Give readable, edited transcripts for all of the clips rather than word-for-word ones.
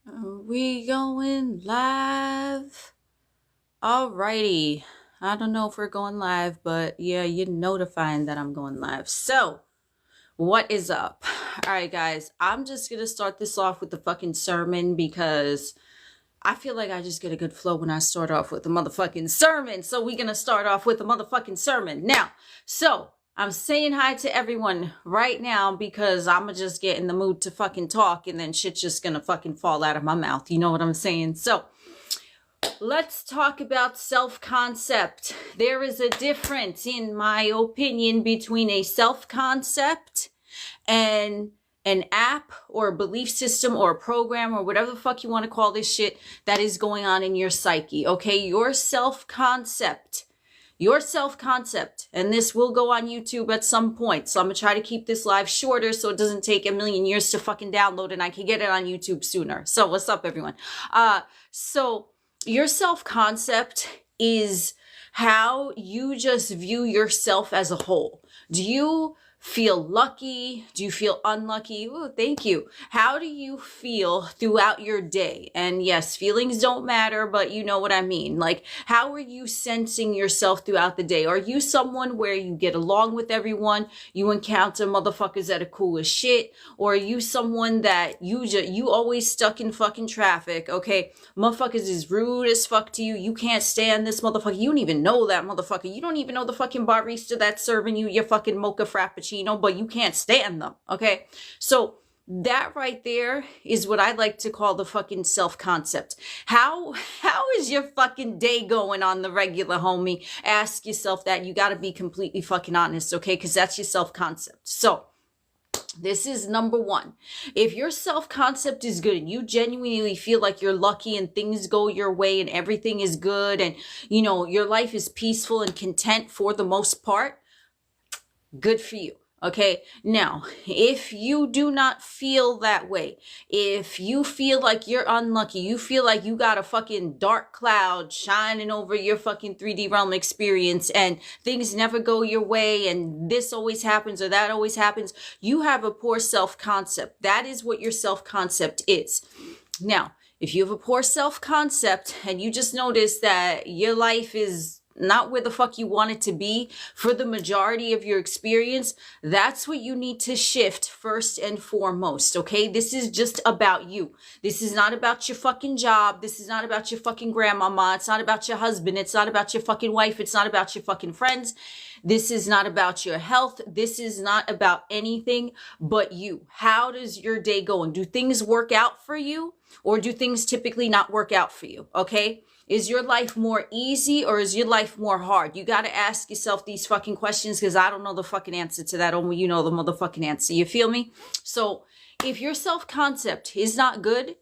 Are we going live? Alrighty. I don't know if we're going live, but yeah, you're notifying that I'm going live. So, what is up? Alright, guys, I'm just gonna start this off with the fucking sermon because I feel like I just get a good flow when I start off with the motherfucking sermon. So, we're gonna start off with the motherfucking sermon. Now, I'm saying hi to everyone right now because I'ma just get in the mood to fucking talk and then shit's just gonna fucking fall out of my mouth. You know what I'm saying? So, let's talk about self-concept. There is a difference, in my opinion, between a self-concept and an app or a belief system or a program or whatever the fuck you want to call this shit that is going on in your psyche. Okay, your self-concept, and this will go on YouTube at some point, so I'm gonna try to keep this live shorter so it doesn't take a million years to fucking download and I can get it on YouTube sooner. So what's up, everyone? So your self-concept is how you just view yourself as a whole. Do you feel lucky? Do you feel unlucky? Oh, thank you. How do you feel throughout your day? And yes, feelings don't matter, but you know what I mean. Like, how are you sensing yourself throughout the day? Are you someone where you get along with everyone? You encounter motherfuckers that are cool as shit? Or are you someone that you always stuck in fucking traffic? Okay, motherfuckers is rude as fuck to you. You can't stand this motherfucker. You don't even know that motherfucker. You don't even know the fucking barista that's serving you your fucking mocha frappuccino, but you can't stand them. Okay, so that right there is what I like to call the fucking self-concept. How is your fucking day going on the regular, homie? Ask yourself that. You got to be completely fucking honest, okay? Because that's your self-concept. So this is number one. If your self-concept is good and you genuinely feel like you're lucky and things go your way and everything is good and, you know, your life is peaceful and content for the most part, good for you. Okay, now, if you do not feel that way, if you feel like you're unlucky, you feel like you got a fucking dark cloud shining over your fucking 3D realm experience and things never go your way and this always happens or that always happens, you have a poor self-concept. That is what your self-concept is. Now, if you have a poor self-concept and you just notice that your life is not where the fuck you want it to be for the majority of your experience, that's what you need to shift first and foremost, okay? This is just about you. This is not about your fucking job. This is not about your fucking grandmama. It's not about your husband. It's not about your fucking wife. It's not about your fucking friends. This is not about your health. This is not about anything but you. How does your day going? Do things work out for you, or do things typically not work out for you, okay? Is your life more easy or is your life more hard? You got to ask yourself these fucking questions because I don't know the fucking answer to that. Only you know the motherfucking answer. You feel me? So if your self-concept is not good,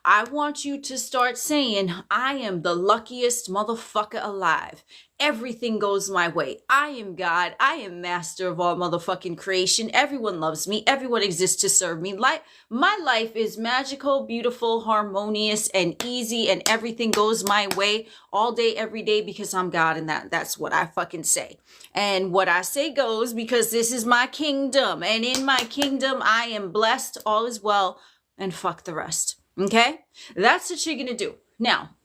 I want you to start saying, I am the luckiest motherfucker alive. Everything goes my way. I am God. I am master of all motherfucking creation. Everyone loves me. Everyone exists to serve me. My life is magical, beautiful, harmonious, and easy, and everything goes my way all day, every day, because I'm God, and that's what I fucking say. And what I say goes because this is my kingdom, and in my kingdom, I am blessed, all is well, and fuck the rest. Okay? That's what you're gonna do. Now,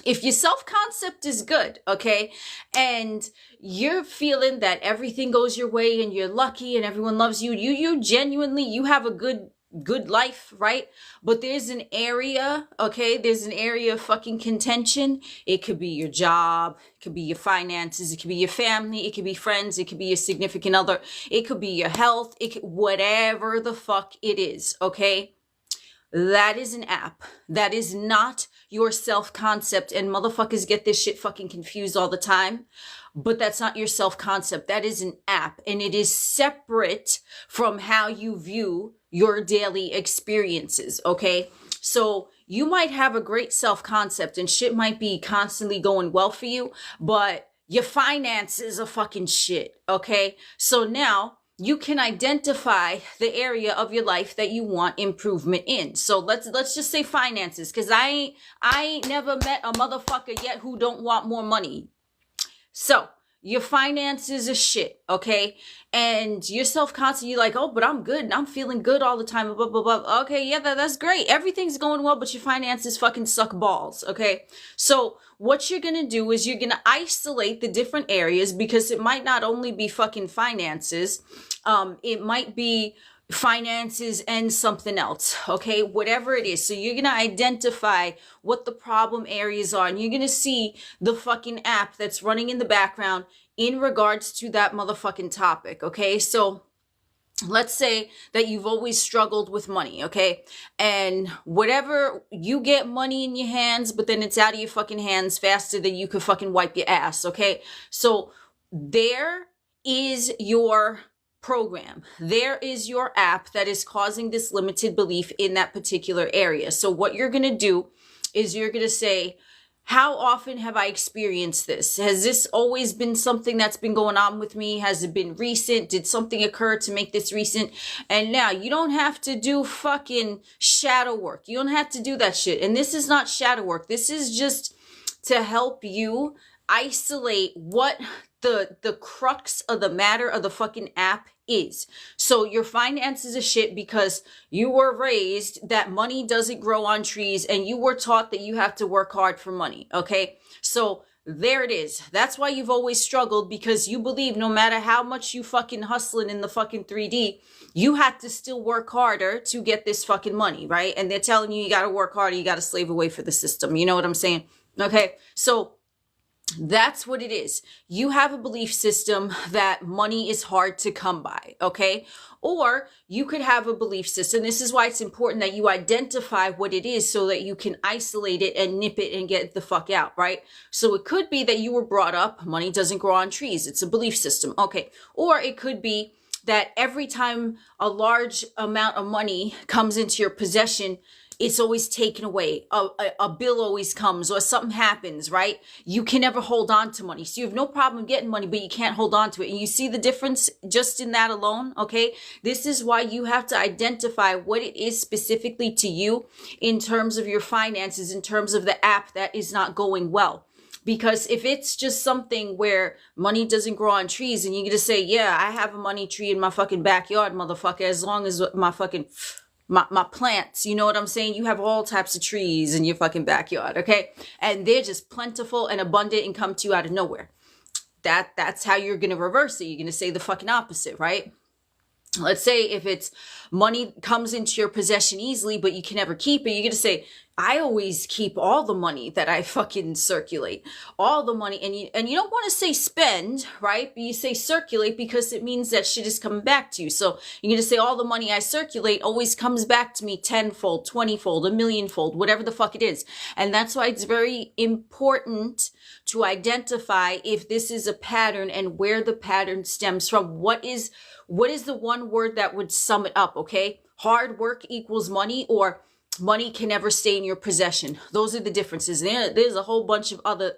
if your self-concept is good, okay, and you're feeling that everything goes your way and you're lucky and everyone loves you, you genuinely, you have a good life, right? But there's an area, okay, there's an area of fucking contention. It could be your job, it could be your finances, it could be your family, it could be friends, it could be your significant other, it could be your health, whatever the fuck it is, okay? That is an app. That is not your self-concept. And motherfuckers get this shit fucking confused all the time. But that's not your self-concept. That is an app. And it is separate from how you view your daily experiences, okay? So you might have a great self-concept and shit might be constantly going well for you, but your finances are fucking shit, okay? So now you can identify the area of your life that you want improvement in. So let's just say finances, because I ain't never met a motherfucker yet who don't want more money. So your finances are shit, okay? And you're self-conscious, you're like, oh, but I'm good and I'm feeling good all the time, blah, blah, blah. Okay, yeah, that's great. Everything's going well, but your finances fucking suck balls, okay? So what you're gonna do is you're gonna isolate the different areas, because it might not only be fucking finances, it might be finances and something else, okay? Whatever it is. So you're going to identify what the problem areas are, and you're going to see the fucking app that's running in the background in regards to that motherfucking topic, okay? So let's say that you've always struggled with money, okay? And whatever, you get money in your hands, but then it's out of your fucking hands faster than you could fucking wipe your ass, okay? So there is your program. There is your app that is causing this limited belief in that particular area. So what you're going to do is you're going to say, how often have I experienced this? Has this always been something that's been going on with me? Has it been recent? Did something occur to make this recent? And now you don't have to do fucking shadow work. You don't have to do that shit. And this is not shadow work. This is just to help you isolate what the crux of the matter of the fucking app is. So your finances are shit because you were raised that money doesn't grow on trees, and you were taught that you have to work hard for money, okay? So there it is. That's why you've always struggled, because you believe no matter how much you fucking hustling in the fucking 3D, you have to still work harder to get this fucking money, right? And they're telling you gotta work harder, you gotta slave away for the system. You know what I'm saying? Okay, so that's what it is. You have a belief system that money is hard to come by, okay? Or you could have a belief system. This is why it's important that you identify what it is so that you can isolate it and nip it and get the fuck out, right? So it could be that you were brought up, money doesn't grow on trees. It's a belief system, okay? Or it could be that every time a large amount of money comes into your possession, it's always taken away. A bill always comes, or something happens, right? You can never hold on to money. So you have no problem getting money, but you can't hold on to it. And you see the difference just in that alone, okay? This is why you have to identify what it is specifically to you in terms of your finances, in terms of the app that is not going well. Because if it's just something where money doesn't grow on trees, and you're going to say, yeah, I have a money tree in my fucking backyard, motherfucker, as long as my fucking... My plants, you know what I'm saying? You have all types of trees in your fucking backyard, okay? And they're just plentiful and abundant and come to you out of nowhere. That's how you're going to reverse it. You're going to say the fucking opposite, right? Let's say if it's money comes into your possession easily, but you can never keep it, you're going to say, I always keep all the money that I fucking circulate, all the money. And you don't want to say spend, right? But you say circulate, because it means that shit is coming back to you. So you're going to say all the money I circulate always comes back to me tenfold, 20-fold, a millionfold, whatever the fuck it is. And that's why it's very important to identify if this is a pattern and where the pattern stems from. What is the one word that would sum it up, okay? Hard work equals money, or money can never stay in your possession. Those are the differences. There's a whole bunch of other,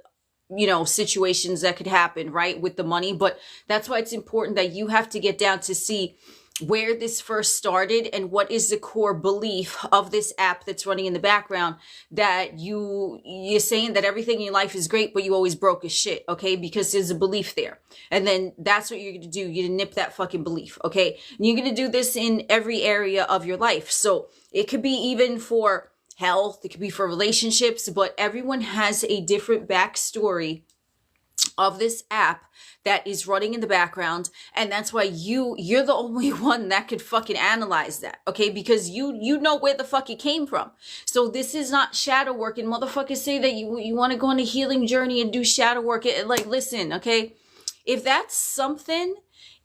situations that could happen, right, with the money. But that's why it's important that you have to get down to see where this first started and what is the core belief of this app that's running in the background, that you're saying that everything in your life is great, but you always broke as shit, okay? Because there's a belief there. And then that's what you're going to do. You're going to nip that fucking belief, okay? And you're going to do this in every area of your life. So it could be even for health, it could be for relationships, but everyone has a different backstory of this app that is running in the background. And that's why you're the only one that could fucking analyze that, okay? Because you know where the fuck it came from. So this is not shadow work. And motherfuckers say that you want to go on a healing journey and do shadow work. Listen, okay? If that's something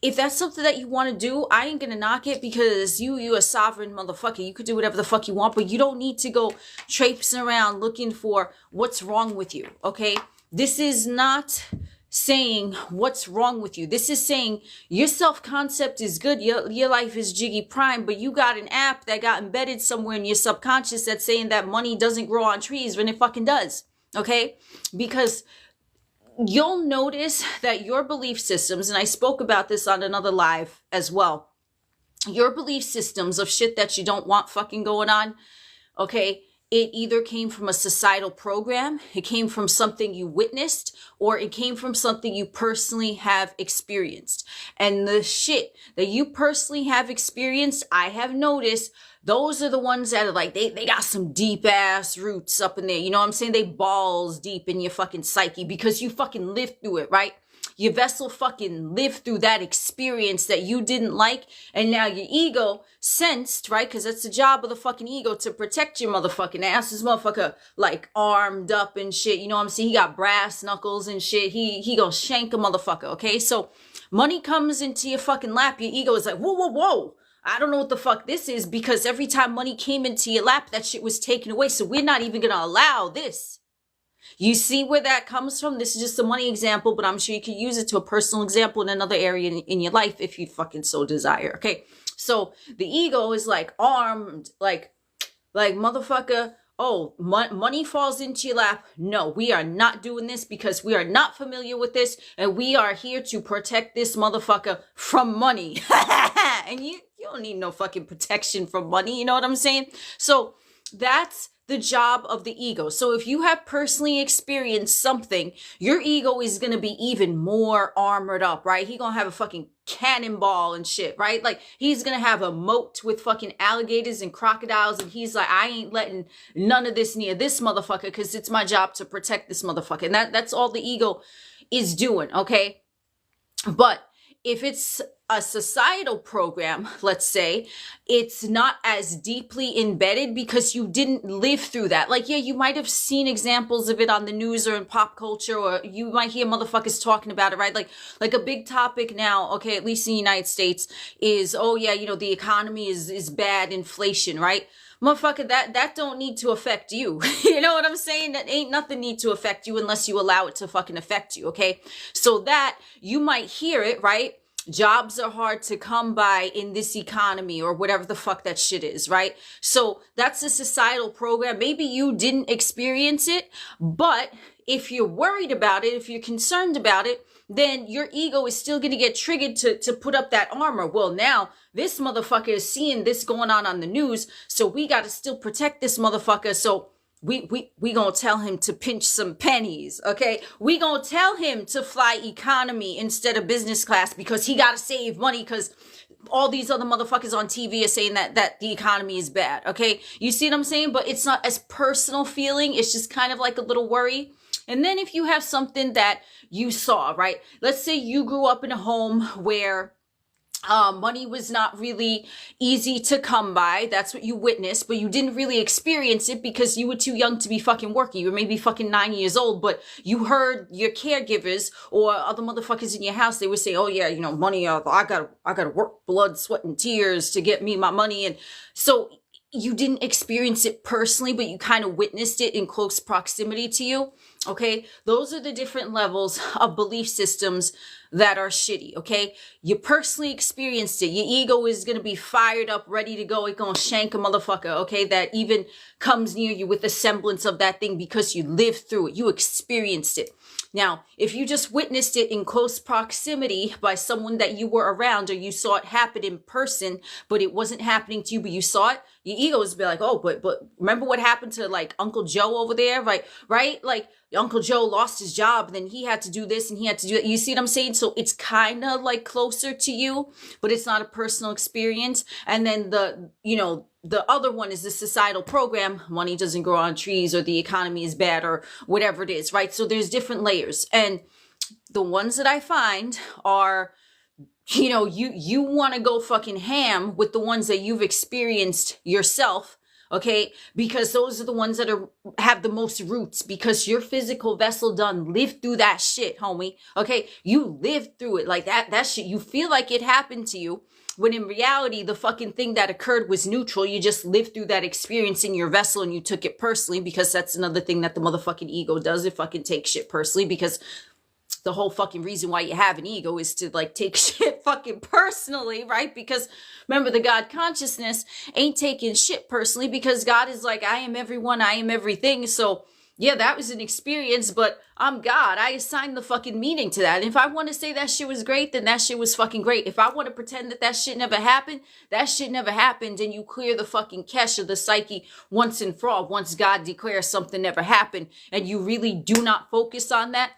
that you want to do, I ain't gonna knock it, because you a sovereign motherfucker. You could do whatever the fuck you want, but you don't need to go traipsing around looking for what's wrong with you, okay? This is not saying what's wrong with you. This is saying your self-concept is good. Your life is jiggy prime, but you got an app that got embedded somewhere in your subconscious that's saying that money doesn't grow on trees when it fucking does. Okay? Because you'll notice that your belief systems, and I spoke about this on another live as well, your belief systems of shit that you don't want fucking going on, okay, it either came from a societal program, it came from something you witnessed, or it came from something you personally have experienced. And the shit that you personally have experienced, I have noticed, those are the ones that are like, they got some deep ass roots up in there. You know what I'm saying? They balls deep in your fucking psyche because you fucking lived through it, right? Your vessel fucking lived through that experience that you didn't like, and now your ego sensed, right? Because that's the job of the fucking ego, to protect your motherfucking ass. This motherfucker like armed up and shit. You know what I'm saying? He got brass knuckles and shit. He gonna shank a motherfucker. Okay, so money comes into your fucking lap. Your ego is like, whoa, whoa, whoa. I don't know what the fuck this is, because every time money came into your lap, that shit was taken away. So we're not even gonna allow this. You see where that comes from? This is just a money example, but I'm sure you could use it to a personal example in another area in your life if you fucking so desire. Okay, so the ego is like armed, like motherfucker. Oh, money falls into your lap. No, we are not doing this because we are not familiar with this, and we are here to protect this motherfucker from money. And you don't need no fucking protection from money. You know what I'm saying? So that's the job of the ego. So if you have personally experienced something, your ego is going to be even more armored up, right? He going to have a fucking cannonball and shit, right? Like he's going to have a moat with fucking alligators and crocodiles. And he's like, I ain't letting none of this near this motherfucker because it's my job to protect this motherfucker. And that's all the ego is doing. Okay. But if it's a societal program, let's say, it's not as deeply embedded because you didn't live through that. Like, yeah, you might have seen examples of it on the news or in pop culture, or you might hear motherfuckers talking about it, right? Like a big topic now, okay, at least in the United States, is, oh yeah, you know, the economy is bad, inflation, right? Motherfucker, that don't need to affect you. You know what I'm saying? That ain't nothing need to affect you unless you allow it to fucking affect you, okay? So that, you might hear it, right? Jobs are hard to come by in this economy, or whatever the fuck that shit is, right? So that's a societal program. Maybe you didn't experience it, but if you're worried about it, if you're concerned about it, then your ego is still going to get triggered to put up that armor. Well, now this motherfucker is seeing this going on the news, so we got to still protect this motherfucker. So we gonna tell him to pinch some pennies, okay? We gonna tell him to fly economy instead of business class because he gotta save money because all these other motherfuckers on TV are saying that the economy is bad, okay? You see what I'm saying? But it's not as personal feeling. It's just kind of like a little worry. And then if you have something that you saw, right? Let's say you grew up in a home where money was not really easy to come by. That's what you witnessed, but you didn't really experience it because you were too young to be fucking working. You were maybe fucking 9 years old, but you heard your caregivers or other motherfuckers in your house. They would say, oh yeah, you know, money, I gotta work blood, sweat and tears to get me my money. And so you didn't experience it personally, but you kind of witnessed it in close proximity to you. Okay. Those are the different levels of belief systems that are shitty. Okay. You personally experienced it. Your ego is going to be fired up, ready to go. It's going to shank a motherfucker. Okay. That even comes near you with a semblance of that thing because you lived through it. You experienced it. Now, if you just witnessed it in close proximity by someone that you were around, or you saw it happen in person, but it wasn't happening to you, but you saw it, your ego is be like, oh, but remember what happened to like Uncle Joe over there, right? Like Uncle Joe lost his job, and then he had to do this and he had to do that. You see what I'm saying? So it's kind of like closer to you, but it's not a personal experience. And then the other one is the societal program. Money doesn't grow on trees, or the economy is bad, or whatever it is, right? So there's different layers. And the ones that I find are, you know, you want to go fucking ham with the ones that you've experienced yourself. Okay, because those are the ones that have the most roots, because your physical vessel done lived through that shit, homie. Okay, you lived through it like that shit. You feel like it happened to you, when in reality, the fucking thing that occurred was neutral. You just lived through that experience in your vessel and you took it personally, because that's another thing that the motherfucking ego does. It fucking takes shit personally, because the whole fucking reason why you have an ego is to like take shit fucking personally, right? Because remember, the God consciousness ain't taking shit personally, because God is like, I am everyone, I am everything. So Yeah, that was an experience, but I'm God. I assigned the fucking meaning to that. And if I want to say that shit was great, then that shit was fucking great. If I want to pretend that that shit never happened, that shit never happened. And you clear the fucking cache of the psyche once and for all. Once God declares something never happened and you really do not focus on that,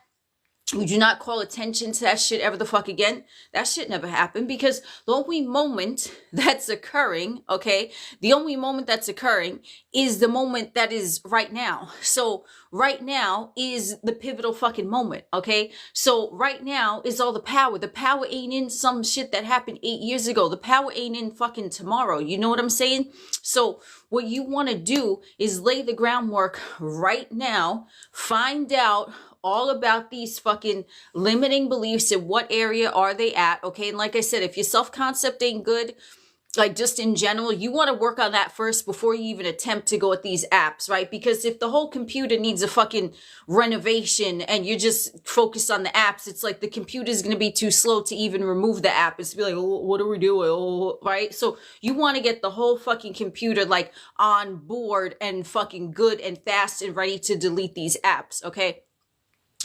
you do not call attention to that shit ever the fuck again, that shit never happened, because the only moment that's occurring, okay, the only moment that's occurring is the moment that is right now. So right now is the pivotal fucking moment, okay? So right now is all the power. The power ain't in some shit that happened 8 years ago. The power ain't in fucking tomorrow. You know what I'm saying? So what you want to do is lay the groundwork right now, find out all about these fucking limiting beliefs and what area are they at, okay? And like I said, if your self-concept ain't good, like just in general, you want to work on that first before you even attempt to go at these apps, right? Because if the whole computer needs a fucking renovation and you just focus on the apps, it's like the computer's going to be too slow to even remove the app. It's be like, oh, what are we doing? Oh, right? So you want to get the whole fucking computer like on board and fucking good and fast and ready to delete these apps, okay?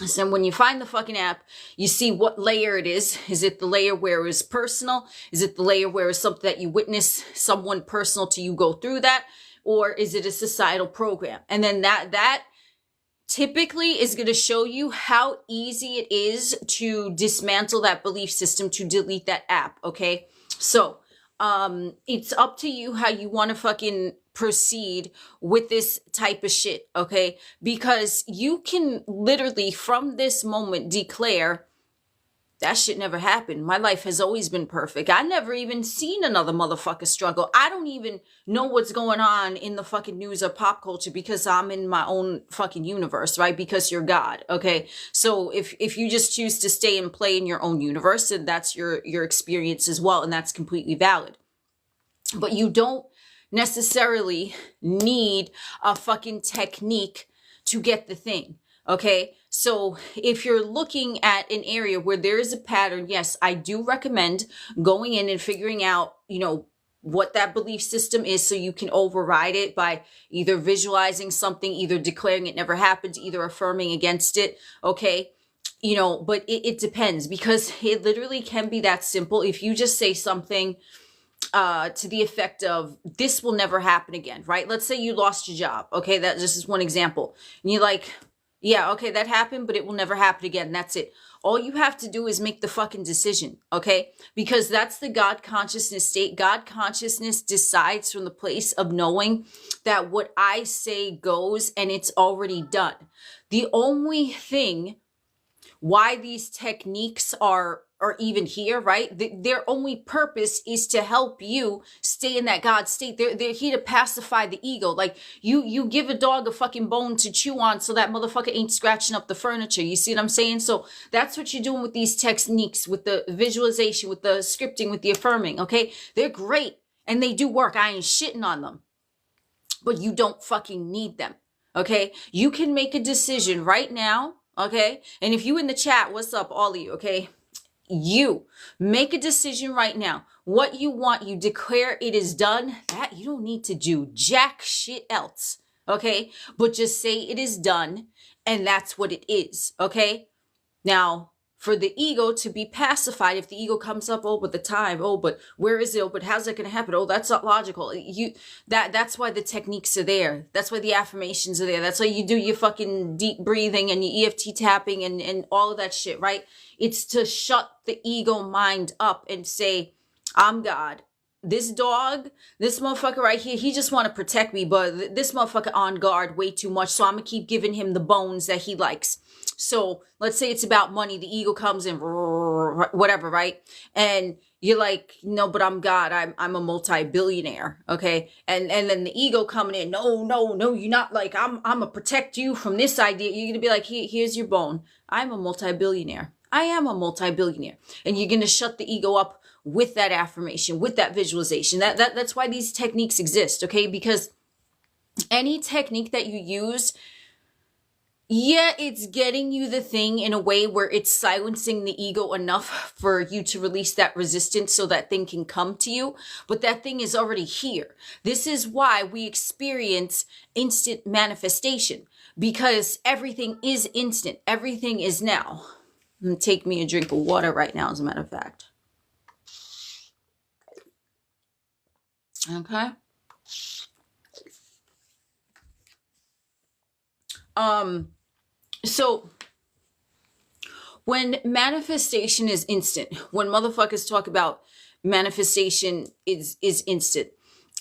So when you find the fucking app, you see what layer it is. Is it the layer where it's personal? Is it the layer where it's something that you witness someone personal to you go through that? Or is it a societal program? And then that typically is going to show you how easy it is to dismantle that belief system, to delete that app, okay? So it's up to you how you want to fucking proceed with this type of shit, okay? Because you can literally from this moment declare that shit never happened. My life has always been perfect. I never even seen another motherfucker struggle. I don't even know what's going on in the fucking news or pop culture because I'm in my own fucking universe, right? Because you're God, okay? So if you just choose to stay and play in your own universe, then that's your experience as well, and that's completely valid. But you don't necessarily need a fucking technique to get the thing, okay? So if you're looking at an area where there is a pattern, yes, I do recommend going in and figuring out, you know, what that belief system is so you can override it by either visualizing something, either declaring it never happened, either affirming against it, okay? You know, but it depends, because it literally can be that simple. If you just say something to the effect of, this will never happen again, right? Let's say you lost your job. Okay. That just is one example. And you're like, yeah, okay, that happened, but it will never happen again. That's it. All you have to do is make the fucking decision. Okay. Because that's the God consciousness state. God consciousness decides from the place of knowing that what I say goes and it's already done. The only thing why these techniques are even here, right? Their only purpose is to help you stay in that God state. They're here to pacify the ego. Like you give a dog a fucking bone to chew on so that motherfucker ain't scratching up the furniture. You see what I'm saying? So that's what you're doing with these techniques, with the visualization, with the scripting, with the affirming, okay? They're great and they do work. I ain't shitting on them, but you don't fucking need them, okay? You can make a decision right now, okay? And if you in the chat, what's up, all of you, okay? You make a decision right now. What you want, you declare it is done. That you don't need to do jack shit else, okay? But just say it is done, and that's what it is, okay? Now, for the ego to be pacified, if the ego comes up, oh, but the time, oh, but where is it? Oh, but how's that going to happen? Oh, that's not logical. That's why the techniques are there. That's why the affirmations are there. That's why you do your fucking deep breathing and your EFT tapping and all of that shit, right? It's to shut the ego mind up and say, I'm God. This dog, this motherfucker right here, he just want to protect me, but this motherfucker on guard way too much, so I'm going to keep giving him the bones that he likes. So let's say it's about money. The ego comes in, whatever, right? And you're like, no, but I'm God. I'm a multi-billionaire, okay? And then the ego coming in, no, you're not. Like, I'm going to protect you from this idea. You're going to be like, here's your bone. I'm a multi-billionaire. I am a multi-billionaire. And you're going to shut the ego up with that affirmation, with that visualization. That's why these techniques exist, okay? Because any technique that you use Yeah, it's getting you the thing in a way where it's silencing the ego enough for you to release that resistance so that thing can come to you. But that thing is already here. This is why we experience instant manifestation, because everything is instant. Everything is now. I'm gonna take me a drink of water right now, as a matter of fact. Okay. So when manifestation is instant, when motherfuckers talk about manifestation is instant,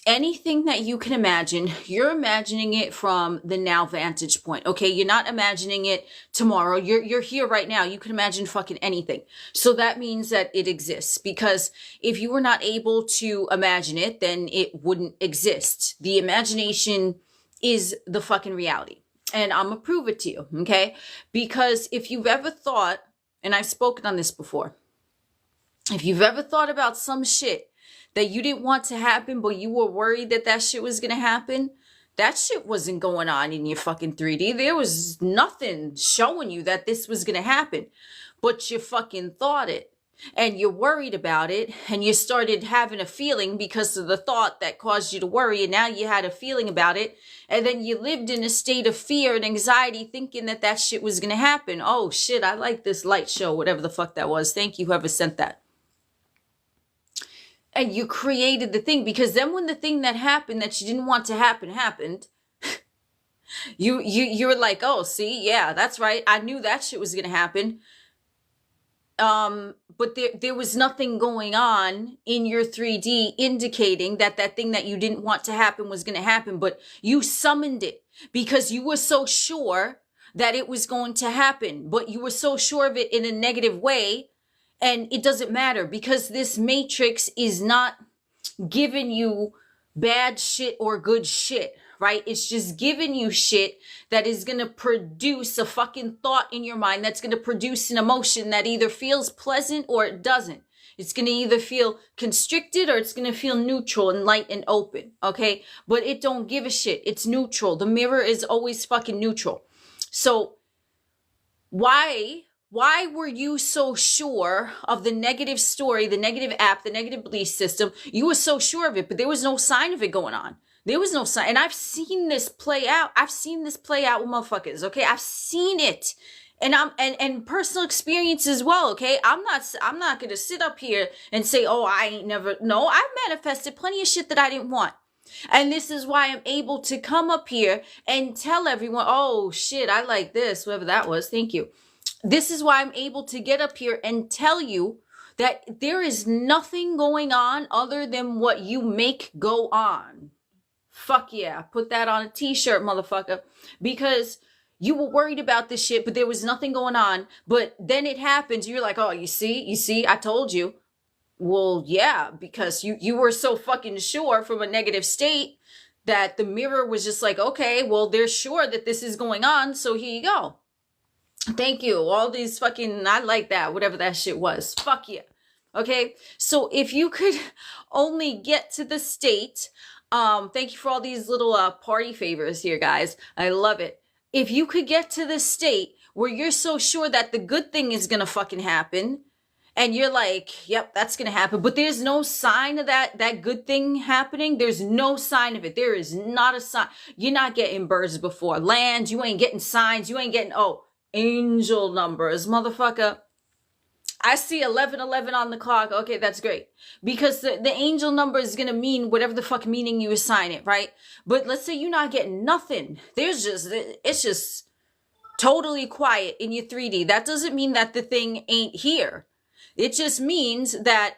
anything that you can imagine, you're imagining it from the now vantage point. Okay, you're not imagining it tomorrow. You're here right now. You can imagine fucking anything. So that means that it exists, because if you were not able to imagine it, then it wouldn't exist. The imagination is the fucking reality. And I'm gonna prove it to you, okay? Because if you've ever thought, and I've spoken on this before, if you've ever thought about some shit that you didn't want to happen, but you were worried that that shit was gonna happen, that shit wasn't going on in your fucking 3D. There was nothing showing you that this was gonna happen, but you fucking thought it. And you're worried about it, and you started having a feeling because of the thought that caused you to worry, and now you had a feeling about it, and then you lived in a state of fear and anxiety thinking that that shit was gonna happen. Oh shit, I like this light show, whatever the fuck that was. Thank you, whoever sent that. And you created the thing, because then when the thing that happened that you didn't want to happen happened, you were like, oh, see, yeah, that's right, I knew that shit was gonna happen. But there was nothing going on in your 3D indicating that that thing that you didn't want to happen was going to happen, but you summoned it because you were so sure that it was going to happen, but you were so sure of it in a negative way. And it doesn't matter, because this matrix is not giving you bad shit or good shit, right? It's just giving you shit that is going to produce a fucking thought in your mind, that's going to produce an emotion that either feels pleasant or it doesn't. It's going to either feel constricted or it's going to feel neutral and light and open, okay? But it don't give a shit. It's neutral. The mirror is always fucking neutral. So why were you so sure of the negative story, the negative app, the negative belief system? You were so sure of it, but there was no sign of it going on. There was no sign. And I've seen this play out. I've seen this play out with motherfuckers, okay? I've seen it. And personal experience as well, okay? I'm not going to sit up here and say, "Oh, I ain't never." No, I've manifested plenty of shit that I didn't want. And this is why I'm able to come up here and tell everyone, "Oh shit, I like this," whoever that was. Thank you. This is why I'm able to get up here and tell you that there is nothing going on other than what you make go on. Fuck yeah. Put that on a t-shirt, motherfucker. Because you were worried about this shit, but there was nothing going on. But then it happens. You're like, "Oh, you see, I told you." Well, yeah, because you were so fucking sure from a negative state that the mirror was just like, okay, well, they're sure that this is going on, so here you go. Thank you. All these fucking, I like that, whatever that shit was. Fuck yeah. Okay? So if you could only get to the state, thank you for all these little party favors here, guys. I love it. If you could get to the state where you're so sure that the good thing is gonna fucking happen, and you're like, "Yep, that's gonna happen," but there's no sign of that good thing happening. There's no sign of it. There is not a sign. You're not getting birds before land. You ain't getting signs. You ain't getting, angel numbers, motherfucker. I see 1111 on the clock. Okay, that's great. Because the angel number is going to mean whatever the fuck meaning you assign it, right? But let's say you're not getting nothing. It's just totally quiet in your 3D. That doesn't mean that the thing ain't here. It just means that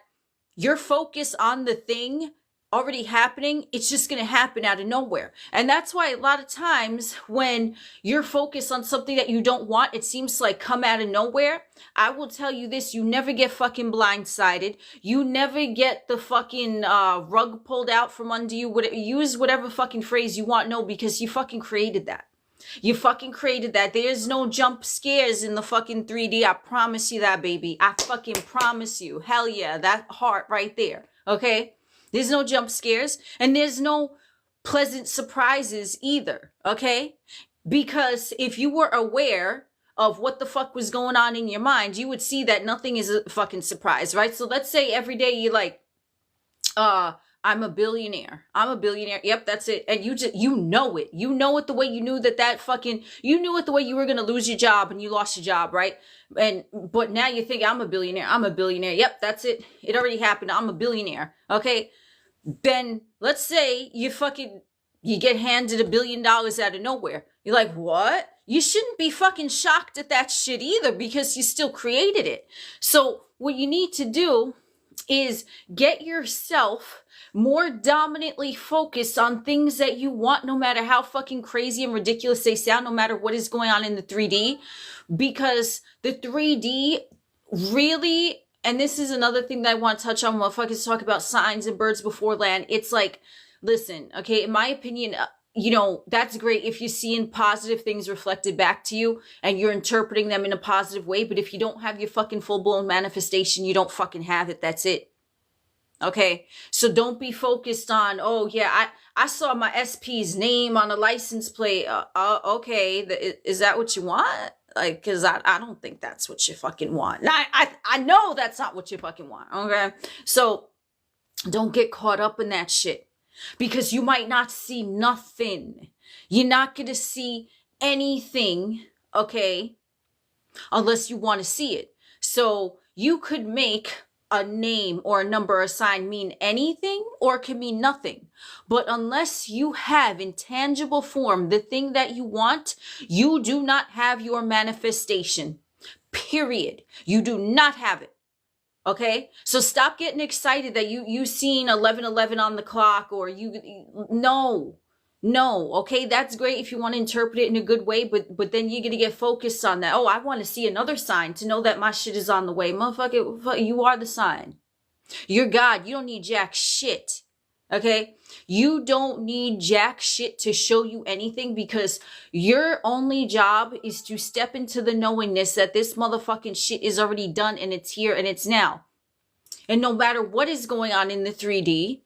your focus on the thing already happening, it's just going to happen out of nowhere. And that's why a lot of times when you're focused on something that you don't want, it seems to like come out of nowhere. I will tell you this, you never get fucking blindsided. You never get the fucking rug pulled out from under you. Use whatever fucking phrase you want. No, because you fucking created that. You fucking created that. There's no jump scares in the fucking 3D. I promise you that, baby. I fucking promise you. Hell yeah, that heart right there. Okay? There's no jump scares, and there's no pleasant surprises either, okay? Because if you were aware of what the fuck was going on in your mind, you would see that nothing is a fucking surprise, right? So let's say every day you like, I'm a billionaire. I'm a billionaire. Yep, that's it. And you know it. You know it the way you knew you knew it the way you were going to lose your job and you lost your job, right? But now you think I'm a billionaire. I'm a billionaire. Yep, that's it. It already happened. I'm a billionaire. Okay. Then let's say you get handed $1 billion out of nowhere. You're like, what? You shouldn't be fucking shocked at that shit either because you still created it. So what you need to do is get yourself more dominantly focused on things that you want, no matter how fucking crazy and ridiculous they sound, no matter what is going on in the 3D, because the 3D really, and this is another thing that I want to touch on, motherfuckers talk about signs and birds before land. It's like, listen, okay, in my opinion, that's great if you're seeing positive things reflected back to you and you're interpreting them in a positive way. But if you don't have your fucking full-blown manifestation, you don't fucking have it. That's it. Okay. So don't be focused on, oh yeah, I saw my SP's name on a license plate. Okay. Is that what you want? Like, cause I don't think that's what you fucking want. I know that's not what you fucking want. Okay. So don't get caught up in that shit. Because you might not see nothing. You're not going to see anything, okay, unless you want to see it. So you could make a name or a number or a sign mean anything or it can mean nothing. But unless you have in tangible form the thing that you want, you do not have your manifestation. Period. You do not have it. Okay, so stop getting excited that you seen 11:11 on the clock or no. Okay, that's great if you want to interpret it in a good way, but then you're gonna get focused on that. Oh, I want to see another sign to know that my shit is on the way. Motherfucker, you are the sign. You're God. You don't need jack shit. Okay, you don't need jack shit to show you anything because your only job is to step into the knowingness that this motherfucking shit is already done and it's here and it's now. And no matter what is going on in the 3D,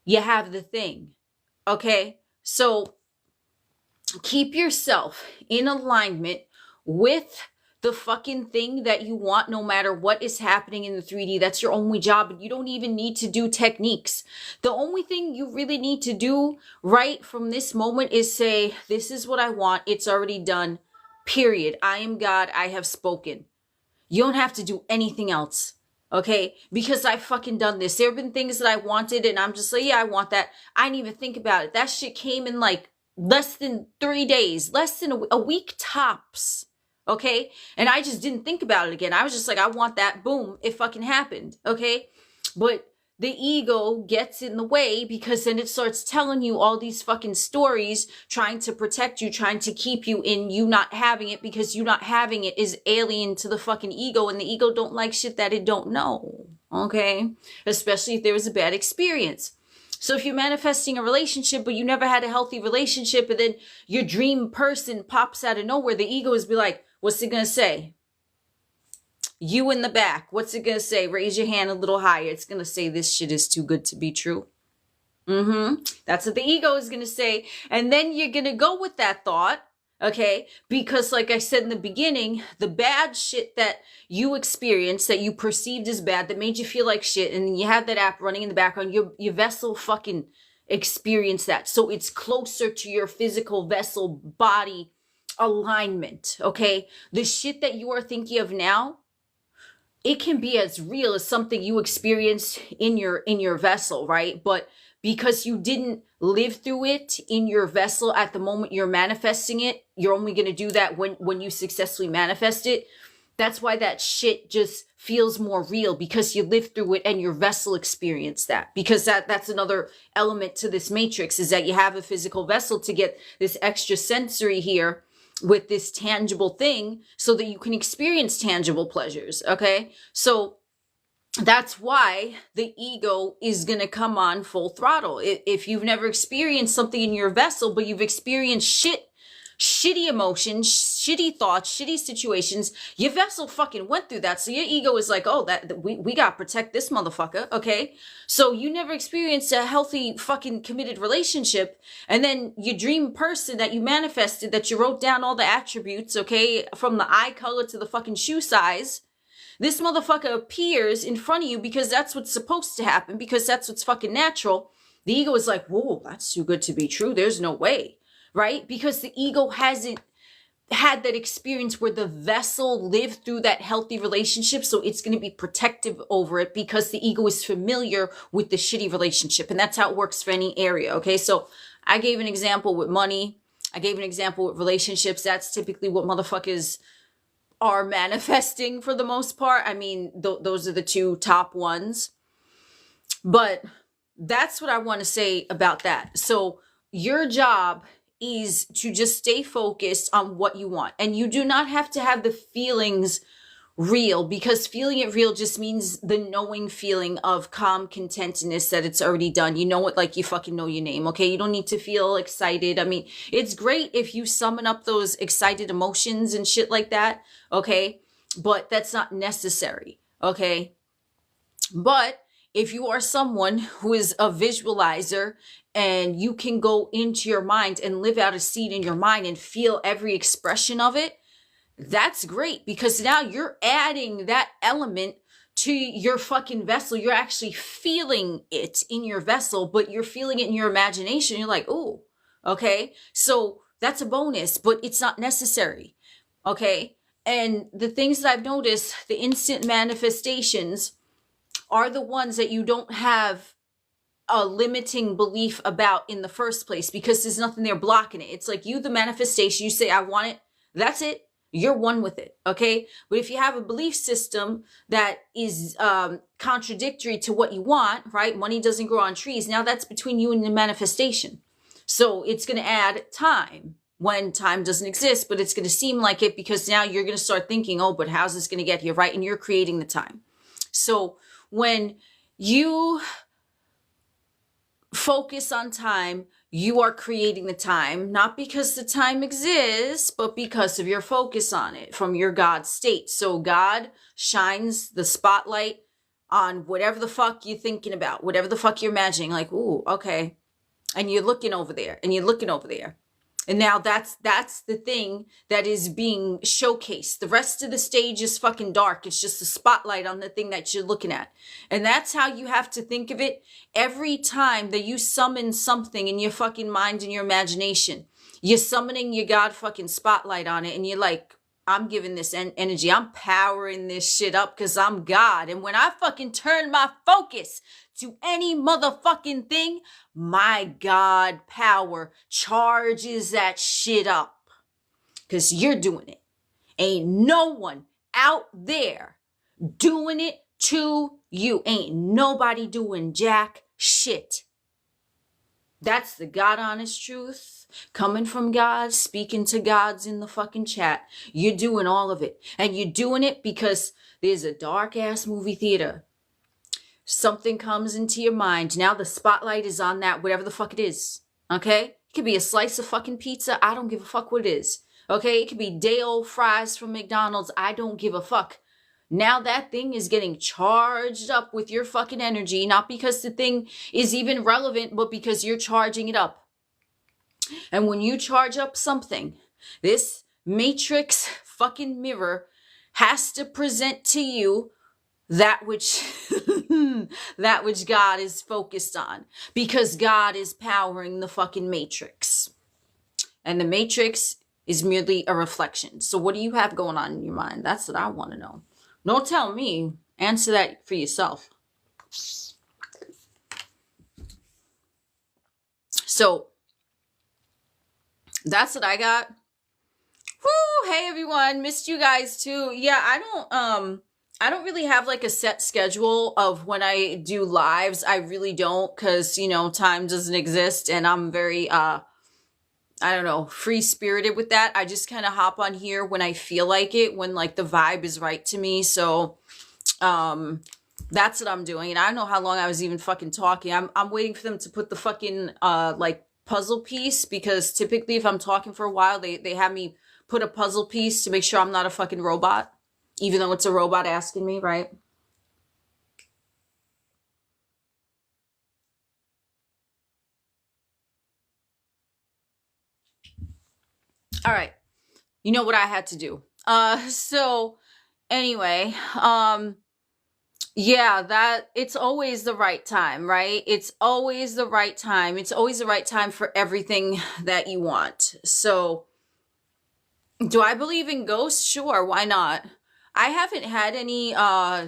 you have the thing. Okay, so keep yourself in alignment with the fucking thing that you want, no matter what is happening in the 3D. That's your only job. And you don't even need to do techniques. The only thing you really need to do right from this moment is say, this is what I want. It's already done. Period. I am God. I have spoken. You don't have to do anything else. Okay? Because I've fucking done this. There have been things that I wanted and I'm just like, yeah, I want that. I didn't even think about it. That shit came in like less than 3 days, less than a week tops. Okay. And I just didn't think about it again. I was just like, I want that. Boom. It fucking happened. Okay. But the ego gets in the way because then it starts telling you all these fucking stories, trying to protect you, trying to keep you in you not having it because you not having it is alien to the fucking ego. And the ego don't like shit that it don't know. Okay. Especially if there was a bad experience. So if you're manifesting a relationship, but you never had a healthy relationship and then your dream person pops out of nowhere, the ego is be like, what's it going to say? You in the back. What's it going to say? Raise your hand a little higher. It's going to say this shit is too good to be true. That's what the ego is going to say. And then you're going to go with that thought. Okay. Because like I said in the beginning, the bad shit that you experienced that you perceived as bad, that made you feel like shit. And then you have that app running in the background. Your vessel fucking experienced that. So it's closer to your physical vessel body alignment. Okay. The shit that you are thinking of now, it can be as real as something you experienced in your vessel, right? But because you didn't live through it in your vessel at the moment you're manifesting it, you're only going to do that when you successfully manifest it. That's why that shit just feels more real, because you lived through it and your vessel experienced that. Because that's another element to this matrix, is that you have a physical vessel to get this extra sensory here with this tangible thing so that you can experience tangible pleasures. Okay. So that's why the ego is going to come on full throttle. If you've never experienced something in your vessel, but you've experienced shit shitty emotions, shitty thoughts, shitty situations. Your vessel fucking went through that. So your ego is like, oh, that we gotta protect this motherfucker, okay? So you never experienced a healthy fucking committed relationship, and then your dream person that you manifested, that you wrote down all the attributes, okay, from the eye color to the fucking shoe size, this motherfucker appears in front of you because that's what's supposed to happen, because that's what's fucking natural. The ego is like, whoa, that's too good to be true. There's no way, right? Because the ego hasn't had that experience where the vessel lived through that healthy relationship. So it's going to be protective over it because the ego is familiar with the shitty relationship. And that's how it works for any area. Okay. So I gave an example with money. I gave an example with relationships. That's typically what motherfuckers are manifesting for the most part. I mean, those are the two top ones. But that's what I want to say about that. So your job is to just stay focused on what you want. And you do not have to have the feelings real, because feeling it real just means the knowing feeling of calm contentedness that it's already done. You know it like you fucking know your name, okay? You don't need to feel excited. I mean, it's great if you summon up those excited emotions and shit like that, okay? But that's not necessary, okay? But if you are someone who is a visualizer and you can go into your mind and live out a scene in your mind and feel every expression of it, that's great, because now you're adding that element to your fucking vessel. You're actually feeling it in your vessel, but you're feeling it in your imagination. You're like, oh, okay. So that's a bonus, but it's not necessary. Okay. And the things that I've noticed, the instant manifestations are the ones that you don't have a limiting belief about in the first place, because there's nothing there blocking it. It's like you, the manifestation, you say, I want it. That's it. You're one with it. Okay. But if you have a belief system that is contradictory to what you want, right? Money doesn't grow on trees. Now that's between you and the manifestation. So it's going to add time when time doesn't exist, but it's going to seem like it, because now you're going to start thinking, oh, but how's this going to get here? Right. And you're creating the time. So when you focus on time, you are creating the time, not because the time exists, but because of your focus on it from your God state. So God shines the spotlight on whatever the fuck you're thinking about, whatever the fuck you're imagining, like, ooh, okay. And you're looking over there and you're looking over there. And now that's the thing that is being showcased. The rest of the stage is fucking dark. It's just a spotlight on the thing that you're looking at. And that's how you have to think of it every time that you summon something in your fucking mind and your imagination. You're summoning your God fucking spotlight on it, and you're like, I'm giving this energy. I'm powering this shit up because I'm God. And when I fucking turn my focus to any motherfucking thing, my God power charges that shit up, because you're doing it. Ain't no one out there doing it to you. Ain't nobody doing jack shit. That's the God honest truth. Coming from God, speaking to gods in the fucking chat. You're doing all of it. And you're doing it because there's a dark ass movie theater. Something comes into your mind. Now the spotlight is on that, whatever the fuck it is. Okay? It could be a slice of fucking pizza. I don't give a fuck what it is. Okay? It could be day-old fries from McDonald's. I don't give a fuck. Now that thing is getting charged up with your fucking energy, not because the thing is even relevant, but because you're charging it up. And when you charge up something, this matrix fucking mirror has to present to you that which that which God is focused on, because God is powering the fucking matrix. And the matrix is merely a reflection. So what do you have going on in your mind? That's what I want to know. Don't tell me. Answer that for yourself. So that's what I got. Woo! Hey everyone, missed you guys too. Yeah, I don't really have like a set schedule of when I do lives. I really don't, because time doesn't exist, and I'm very free spirited with that. I just kind of hop on here when I feel like it, when like the vibe is right to me. So that's what I'm doing. And I don't know how long I was even fucking talking. I'm waiting for them to put the fucking puzzle piece, because typically if I'm talking for a while, they have me put a puzzle piece to make sure I'm not a fucking robot, even though it's a robot asking me, right? All right. You know what I had to do. So anyway, yeah, that it's always the right time, right? It's always the right time. It's always the right time for everything that you want. So, do I believe in ghosts? Sure, why not? I haven't had any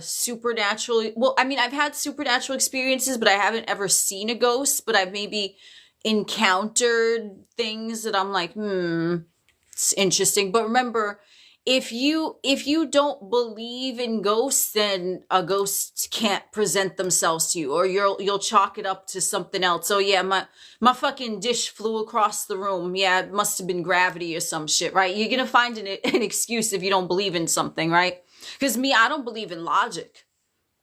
supernatural, well, I mean, I've had supernatural experiences, but I haven't ever seen a ghost, but I've maybe encountered things that I'm like, it's interesting. But remember, if you don't believe in ghosts, then a ghost can't present themselves to you, or you'll chalk it up to something else. So yeah, my fucking dish flew across the room. Yeah, it must have been gravity or some shit, right? You're gonna find an excuse if you don't believe in something, right? Because me, I don't believe in logic.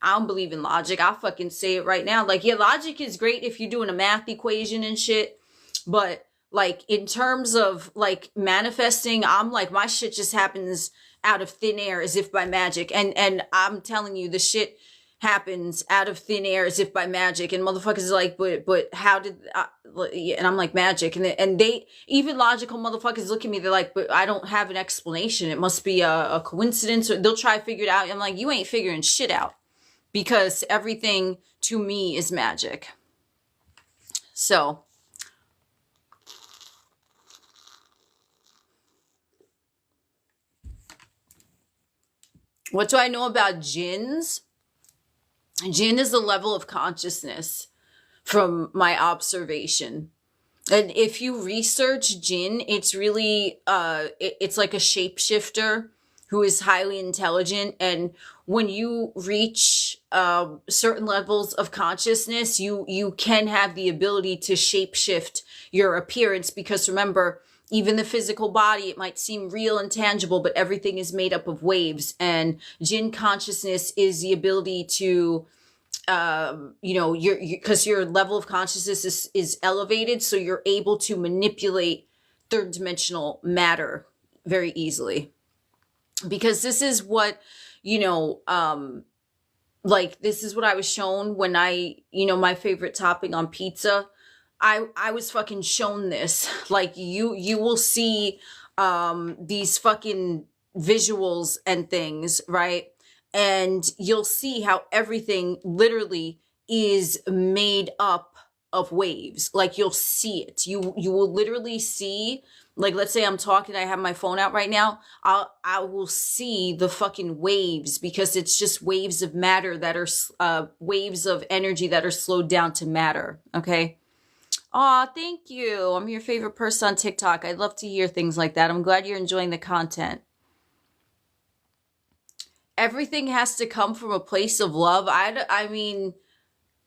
I don't believe in logic. I'll fucking say it right now. Like, yeah, logic is great if you're doing a math equation and shit. But like in terms of like manifesting, I'm like, my shit just happens out of thin air as if by magic. And I'm telling you, the shit happens out of thin air as if by magic. And motherfuckers are like, but how did and I'm like, magic. And they, even logical motherfuckers look at me, they're like, but I don't have an explanation. It must be a coincidence, or they'll try to figure it out. I'm like, you ain't figuring shit out, because everything to me is magic. So what do I know about jinns? Jinn is a level of consciousness from my observation. And if you research jinn, it's really it's like a shapeshifter who is highly intelligent. And when you reach certain levels of consciousness, you can have the ability to shapeshift your appearance, because remember, even the physical body, it might seem real and tangible, but everything is made up of waves. And jinn consciousness is the ability to because your level of consciousness is elevated, so you're able to manipulate third dimensional matter very easily. Because this is what, like, this is what I was shown when my favorite topping on pizza, I was fucking shown this. Like, you will see these fucking visuals and things, right? And you'll see how everything literally is made up of waves. Like, you'll see it. You will literally see, like, let's say I'm talking, I have my phone out right now. I will see the fucking waves, because it's just waves of matter that are waves of energy that are slowed down to matter. Okay. Aw, thank you. I'm your favorite person on TikTok. I'd love to hear things like that. I'm glad you're enjoying the content. Everything has to come from a place of love. I mean,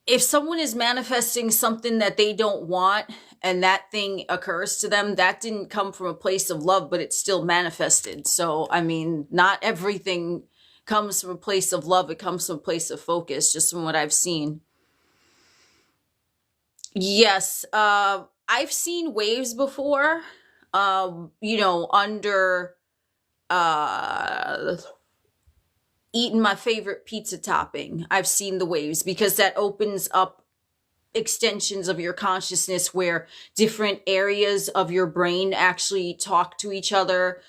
if someone is manifesting something that they don't want and that thing occurs to them, that didn't come from a place of love, but it's still manifested. So, I mean, not everything comes from a place of love. It comes from a place of focus, just from what I've seen. Yes, I've seen waves before, under uh eating my favorite pizza topping. I've seen the waves, because that opens up extensions of your consciousness where different areas of your brain actually talk to each other.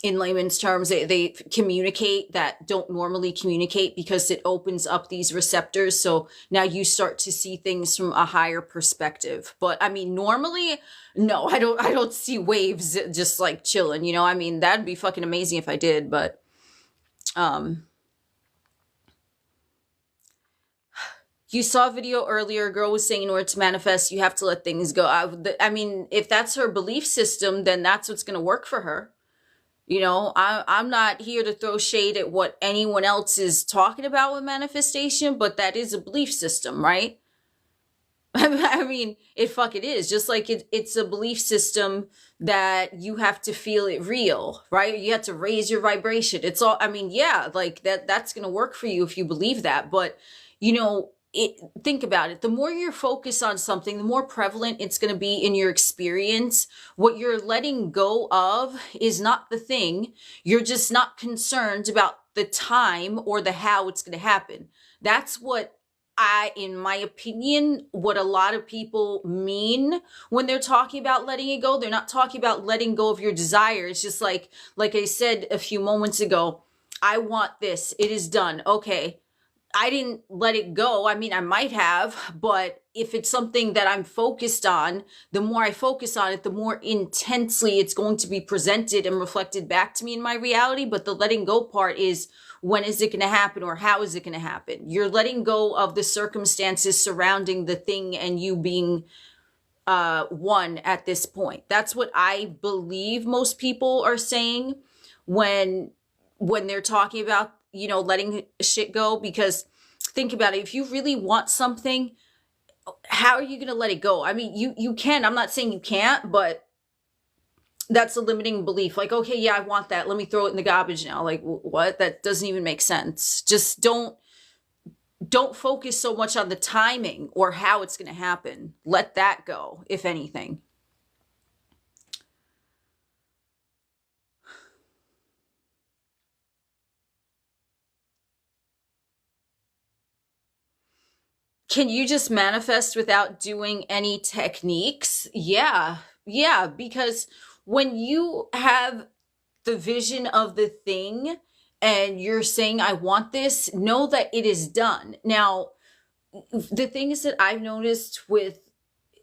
In layman's terms, they communicate that don't normally communicate, because it opens up these receptors. So now you start to see things from a higher perspective. But I mean, normally, no, I don't see waves just like chilling, I mean, that'd be fucking amazing if I did, but you saw a video earlier, a girl was saying in order to manifest, you have to let things go. I mean, if that's her belief system, then that's what's going to work for her. I'm not here to throw shade at what anyone else is talking about with manifestation, but that is a belief system, right? I mean, it fucking is. Just like it's a belief system that you have to feel it real, right? You have to raise your vibration. It's all, I mean, yeah, like that's going to work for you if you believe that. But, think about it. The more you're focused on something, the more prevalent it's going to be in your experience. What you're letting go of is not the thing. You're just not concerned about the time or the how it's going to happen. That's what in my opinion, what a lot of people mean when they're talking about letting it go. They're not talking about letting go of your desire. It's just like I said a few moments ago, I want this. It is done. Okay. I didn't let it go. I mean, I might have, but if it's something that I'm focused on, the more I focus on it, the more intensely it's going to be presented and reflected back to me in my reality. But the letting go part is, when is it going to happen, or how is it going to happen? You're letting go of the circumstances surrounding the thing and you being one at this point. That's what I believe most people are saying when they're talking about, letting shit go. Because think about it. If you really want something, how are you going to let it go? I mean, you can. I'm not saying you can't, but that's a limiting belief. Like, okay, yeah, I want that. Let me throw it in the garbage now. Like, what? That doesn't even make sense. Just don't focus so much on the timing or how it's going to happen. Let that go, if anything. Can you just manifest without doing any techniques? Yeah, because when you have the vision of the thing and you're saying, I want this, know that it is done. Now, the things that I've noticed with,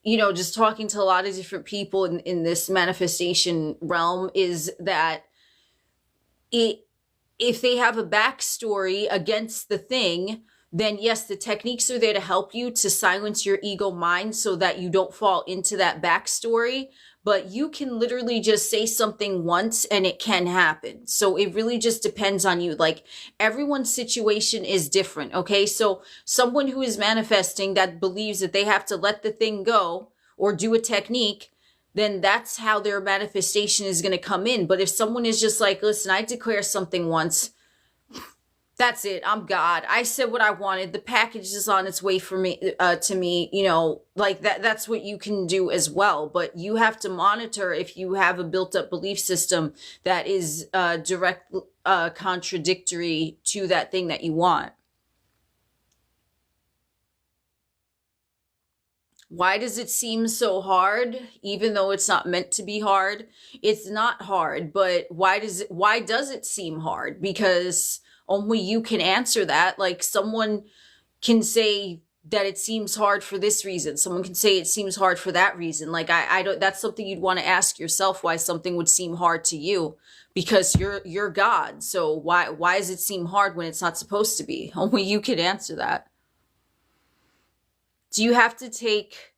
just talking to a lot of different people in this manifestation realm is that if they have a backstory against the thing, then yes, the techniques are there to help you to silence your ego mind so that you don't fall into that backstory. But you can literally just say something once and it can happen. So it really just depends on you. Like, everyone's situation is different. Okay. So someone who is manifesting that believes that they have to let the thing go or do a technique, then that's how their manifestation is going to come in. But if someone is just like, listen, I declare something once, that's it. I'm God. I said what I wanted. The package is on its way for me, to me, like that. That's what you can do as well. But you have to monitor if you have a built up belief system that is direct contradictory to that thing that you want. Why does it seem so hard, even though it's not meant to be hard? It's not hard, but why does it seem hard? Because only you can answer that. Like, someone can say that it seems hard for this reason. Someone can say it seems hard for that reason. Like, I don't, that's something you'd want to ask yourself, why something would seem hard to you, because you're God. So why does it seem hard when it's not supposed to be? Only you can answer that. Do you have to take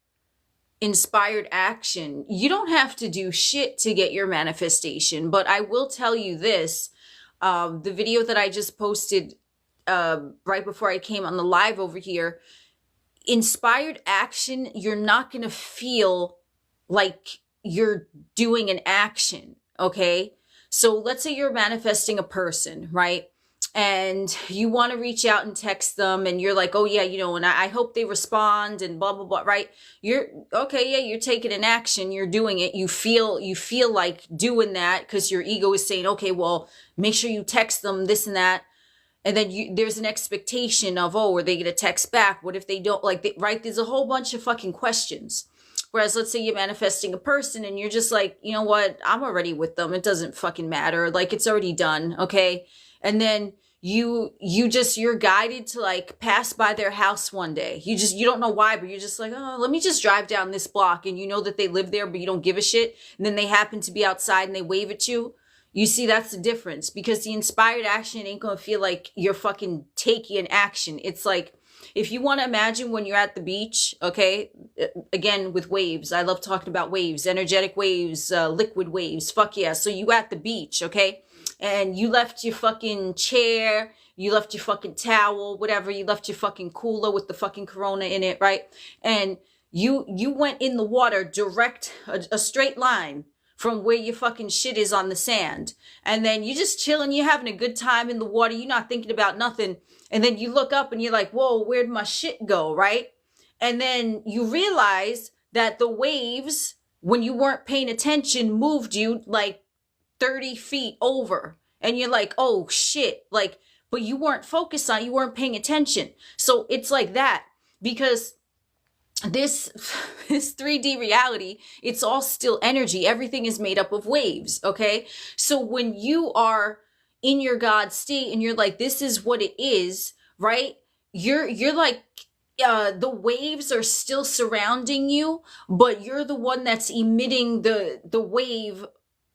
inspired action? You don't have to do shit to get your manifestation, but I will tell you this. The video that I just posted right before I came on the live over here, inspired action, you're not going to feel like you're doing an action, okay? So let's say you're manifesting a person, right? And you want to reach out and text them and you're like, oh yeah, and I hope they respond and blah, blah, blah, right? You're okay. Yeah. You're taking an action. You're doing it. You feel like doing that because your ego is saying, okay, well, make sure you text them this and that. And then there's an expectation of, oh, are they going to text back? What if they don't, right? There's a whole bunch of fucking questions. Whereas let's say you're manifesting a person and you're just like, you know what? I'm already with them. It doesn't fucking matter. Like, it's already done. Okay. And then you're guided to like pass by their house one day. You don't know why, but you're just like, oh, let me just drive down this block. And you know that they live there, but you don't give a shit. And then they happen to be outside and they wave at you. You see, that's the difference, because the inspired action ain't going to feel like you're fucking taking an action. It's like, if you want to imagine when you're at the beach, okay, again, with waves, I love talking about waves, energetic waves, liquid waves, fuck yeah. So you at the beach, okay? And you left your fucking chair, you left your fucking towel, whatever, you left your fucking cooler with the fucking Corona in it, right? And you went in the water direct, a straight line from where your fucking shit is on the sand. And then you just chilling, you're having a good time in the water, you're not thinking about nothing. And then you look up and you're like, whoa, where'd my shit go, right? And then you realize that the waves, when you weren't paying attention, moved you like 30 feet over. And you're like, oh shit, like, but you weren't focused on, you weren't paying attention. So it's like that, because this 3D reality, it's all still energy. Everything is made up of waves, okay? So when you are in your God state and you're like, this is what it is, right? You're like, the waves are still surrounding you, but you're the one that's emitting the wave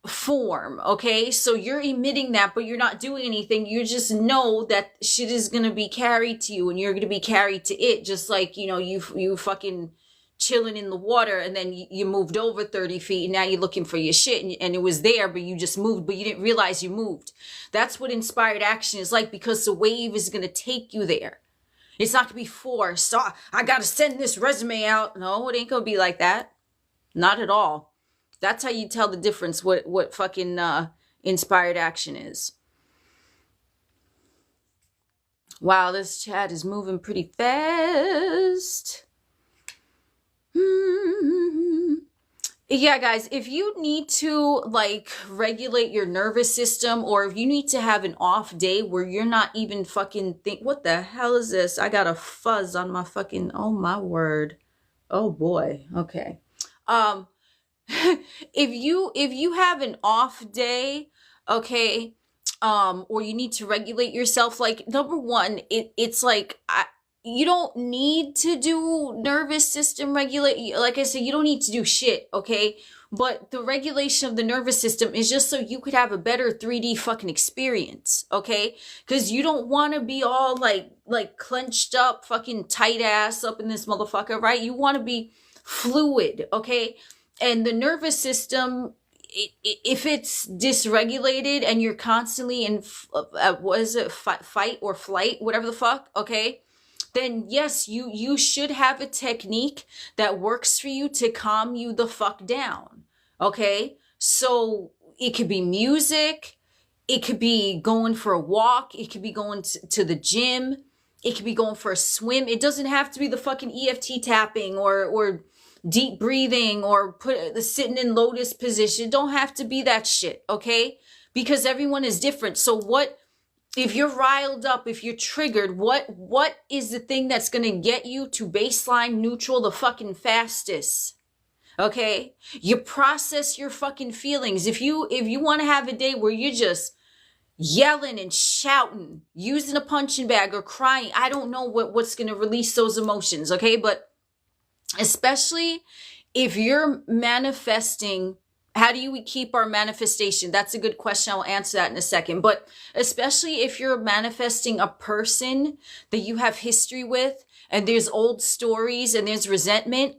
form, okay? So you're emitting that, but you're not doing anything. You just know that shit is gonna be carried to you and you're gonna be carried to it, just like, you know, you fucking chilling in the water and then you moved over 30 feet and now you're looking for your shit and it was there, but you just moved, but you didn't realize you moved. That's what inspired action is like, because the wave is gonna take you there. It's not gonna be forced. So I gotta send this resume out. No, it ain't gonna be like that. Not at all. That's how you tell the difference what fucking inspired action is. Wow, this chat is moving pretty fast. Yeah, guys, if you need to like regulate your nervous system, or if you need to have an off day where you're not even fucking what the hell is this? I got a fuzz on my fucking, oh my word. Oh boy. Okay. If you have an off day, okay, or you need to regulate yourself, like, number one, it's like, you don't need to do nervous system regulate. Like I said, you don't need to do shit, okay? But the regulation of the nervous system is just so you could have a better 3D fucking experience, okay? Because you don't want to be all like clenched up, fucking tight ass up in this motherfucker, right? You want to be fluid, okay? And the nervous system, if it's dysregulated and you're constantly in, what is it, fight or flight, whatever the fuck, okay? Then yes, you should have a technique that works for you to calm you the fuck down, okay? So it could be music, it could be going for a walk, it could be going to the gym, it could be going for a swim. It doesn't have to be the fucking EFT tapping or deep breathing or sitting in lotus position. Don't have to be that shit, okay? Because everyone is different. So what, if you're riled up, if you're triggered, what is the thing that's going to get you to baseline neutral the fucking fastest? Okay? You process your fucking feelings. If you want to have a day where you're just yelling and shouting, using a punching bag or crying, I don't know what's going to release those emotions, okay? But especially if you're manifesting, how do we keep our manifestation? That's a good question. I'll answer that in a second. But especially if you're manifesting a person that you have history with and there's old stories and there's resentment,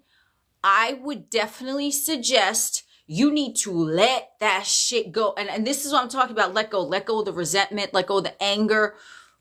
I would definitely suggest you need to let that shit go. And this is what I'm talking about. Let go of the resentment, let go of the anger,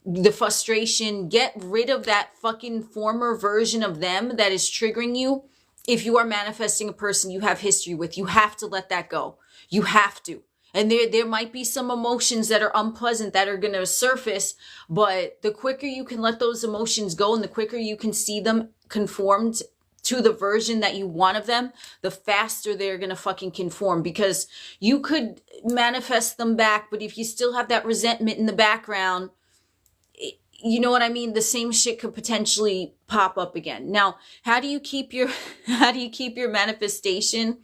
the frustration. Get rid of that fucking former version of them that is triggering you. If you are manifesting a person you have history with, you have to let that go. You have to. And there might be some emotions that are unpleasant that are going to surface, but the quicker you can let those emotions go and the quicker you can see them conformed to the version that you want of them, the faster they're going to fucking conform, because you could manifest them back, but if you still have that resentment in the background, you know what I mean? The same shit could potentially pop up again. Now, how do you keep your manifestation?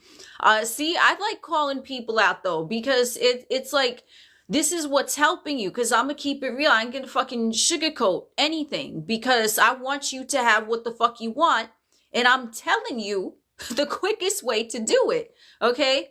See, I like calling people out though, because it's like, this is what's helping you, because I'm going to keep it real. I ain't going to fucking sugarcoat anything, because I want you to have what the fuck you want. And I'm telling you the quickest way to do it. Okay.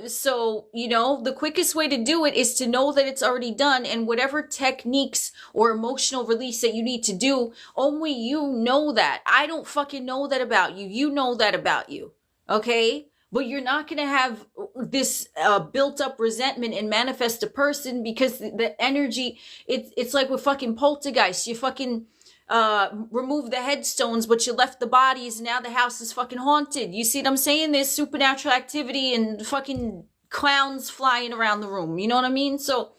So, you know, the quickest way to do it is to know that it's already done, and whatever techniques or emotional release that you need to do, only you know that. I don't fucking know that about you. You know that about you. Okay. But you're not going to have this built up resentment and manifest a person, because the energy, it's like with fucking poltergeist. You fucking remove the headstones, but you left the bodies, and now the house is fucking haunted. You see what I'm saying? There's supernatural activity and fucking clowns flying around the room. You know what I mean? So,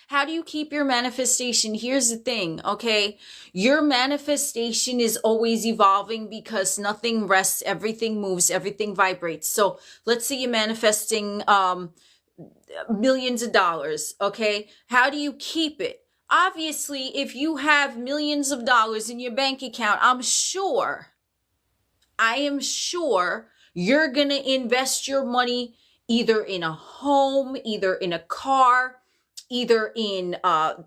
how do you keep your manifestation? Here's the thing, okay? Your manifestation is always evolving because nothing rests, everything moves, everything vibrates. So let's say you're manifesting millions of dollars, okay? How do you keep it? Obviously, if you have millions of dollars in your bank account, I am sure you're going to invest your money either in a home, either in a car, either in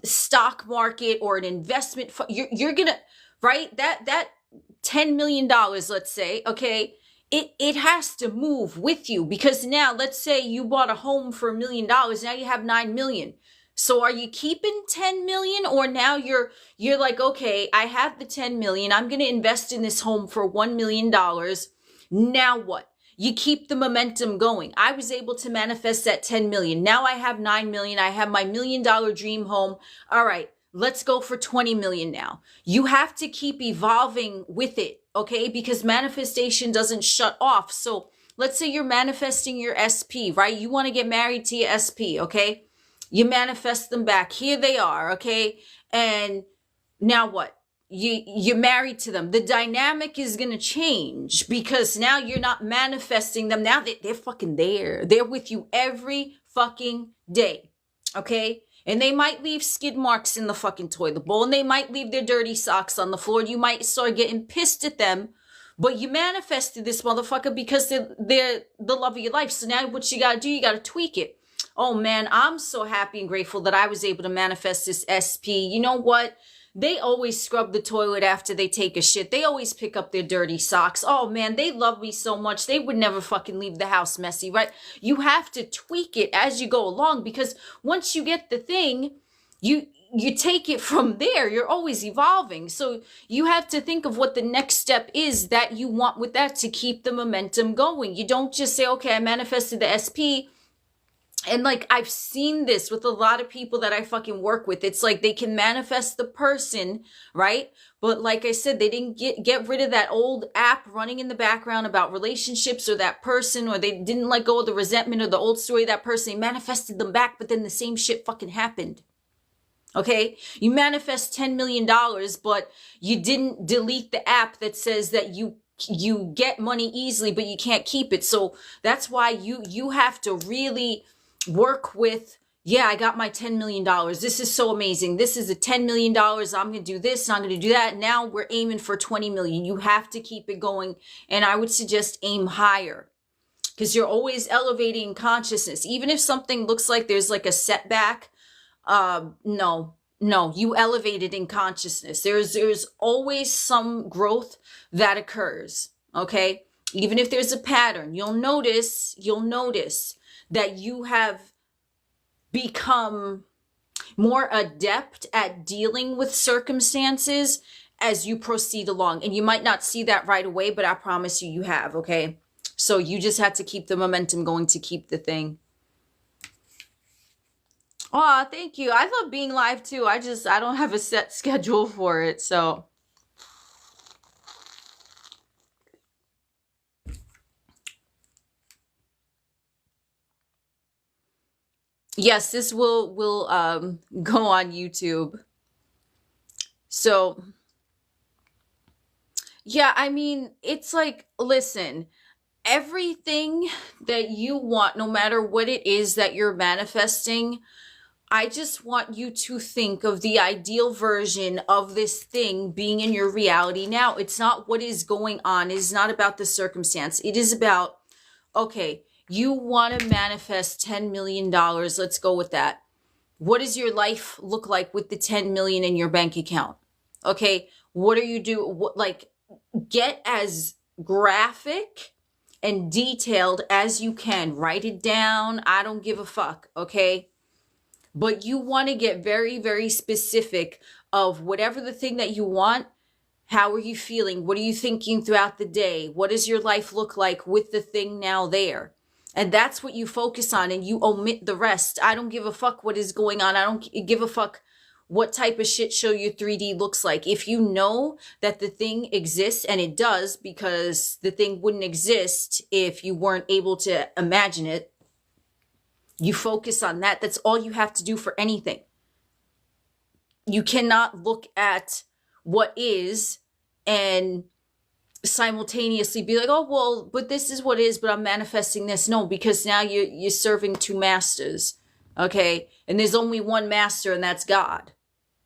stock market or an investment fund. You're gonna, right, that $10 million, let's say, okay, it has to move with you, because now let's say you bought a home for $1 million, now you have 9 million. So are you keeping 10 million, or now you're like, okay, I have the 10 million, I'm going to invest in this home for $1 million. Now what? You keep the momentum going. I was able to manifest that 10 million. Now I have 9 million. I have my $1 million dream home. All right, let's go for 20 million now. You have to keep evolving with it, okay? Because manifestation doesn't shut off. So let's say you're manifesting your SP, right? You want to get married to your SP, okay? You manifest them back. Here they are, okay? And now what? You're married to them. The dynamic is going to change because now you're not manifesting them. Now they're fucking there. They're with you every fucking day. Okay? And they might leave skid marks in the fucking toilet bowl, and they might leave their dirty socks on the floor. You might start getting pissed at them, but you manifested this motherfucker because they're the love of your life. So now what you got to do, you got to tweak it. Oh man, I'm so happy and grateful that I was able to manifest this SP. You know what? They always scrub the toilet after they take a shit. They always pick up their dirty socks. Oh man, they love me so much. They would never fucking leave the house messy, right? You have to tweak it as you go along, because once you get the thing, you take it from there. You're always evolving. So you have to think of what the next step is that you want with that to keep the momentum going. You don't just say, okay, I manifested the SP. And like, I've seen this with a lot of people that I fucking work with. It's like they can manifest the person, right? But like I said, they didn't get rid of that old app running in the background about relationships or that person, or they didn't let go of the resentment or the old story of that person. They manifested them back, but then the same shit fucking happened. Okay? You manifest $10 million, but you didn't delete the app that says that you get money easily, but you can't keep it. So that's why you have to really work with, yeah, I got my $10 million. This is so amazing. This is a $10 million. I'm going to do this and I'm going to do that. Now we're aiming for 20 million. You have to keep it going. And I would suggest aim higher, because you're always elevating consciousness. Even if something looks like there's like a setback, no, you elevated in consciousness. There's always some growth that occurs. Okay. Even if there's a pattern, you'll notice that you have become more adept at dealing with circumstances as you proceed along. And you might not see that right away, but I promise you have, okay? So you just have to keep the momentum going to keep the thing. Oh, thank you. I love being live too. I don't have a set schedule for it, so. Yes, this will go on YouTube. So, yeah, I mean, it's like, listen, everything that you want, no matter what it is that you're manifesting, I just want you to think of the ideal version of this thing being in your reality now. It's not what is going on. It's not about the circumstance. It is about, okay, you want to manifest $10 million. Let's go with that. What does your life look like with the 10 million in your bank account? Okay. What are you do? Get as graphic and detailed as you can. Write it down. I don't give a fuck. Okay. But you want to get very, very specific of whatever the thing that you want. How are you feeling? What are you thinking throughout the day? What does your life look like with the thing now there? And that's what you focus on, and you omit the rest. I don't give a fuck what is going on. I don't give a fuck what type of shit show your 3D looks like. If you know that the thing exists, and it does, because the thing wouldn't exist if you weren't able to imagine it, you focus on that. That's all you have to do for anything. You cannot look at what is and simultaneously be like, oh, well, but this is what is, but I'm manifesting this. No, because now you're serving two masters, okay? And there's only one master, and that's God,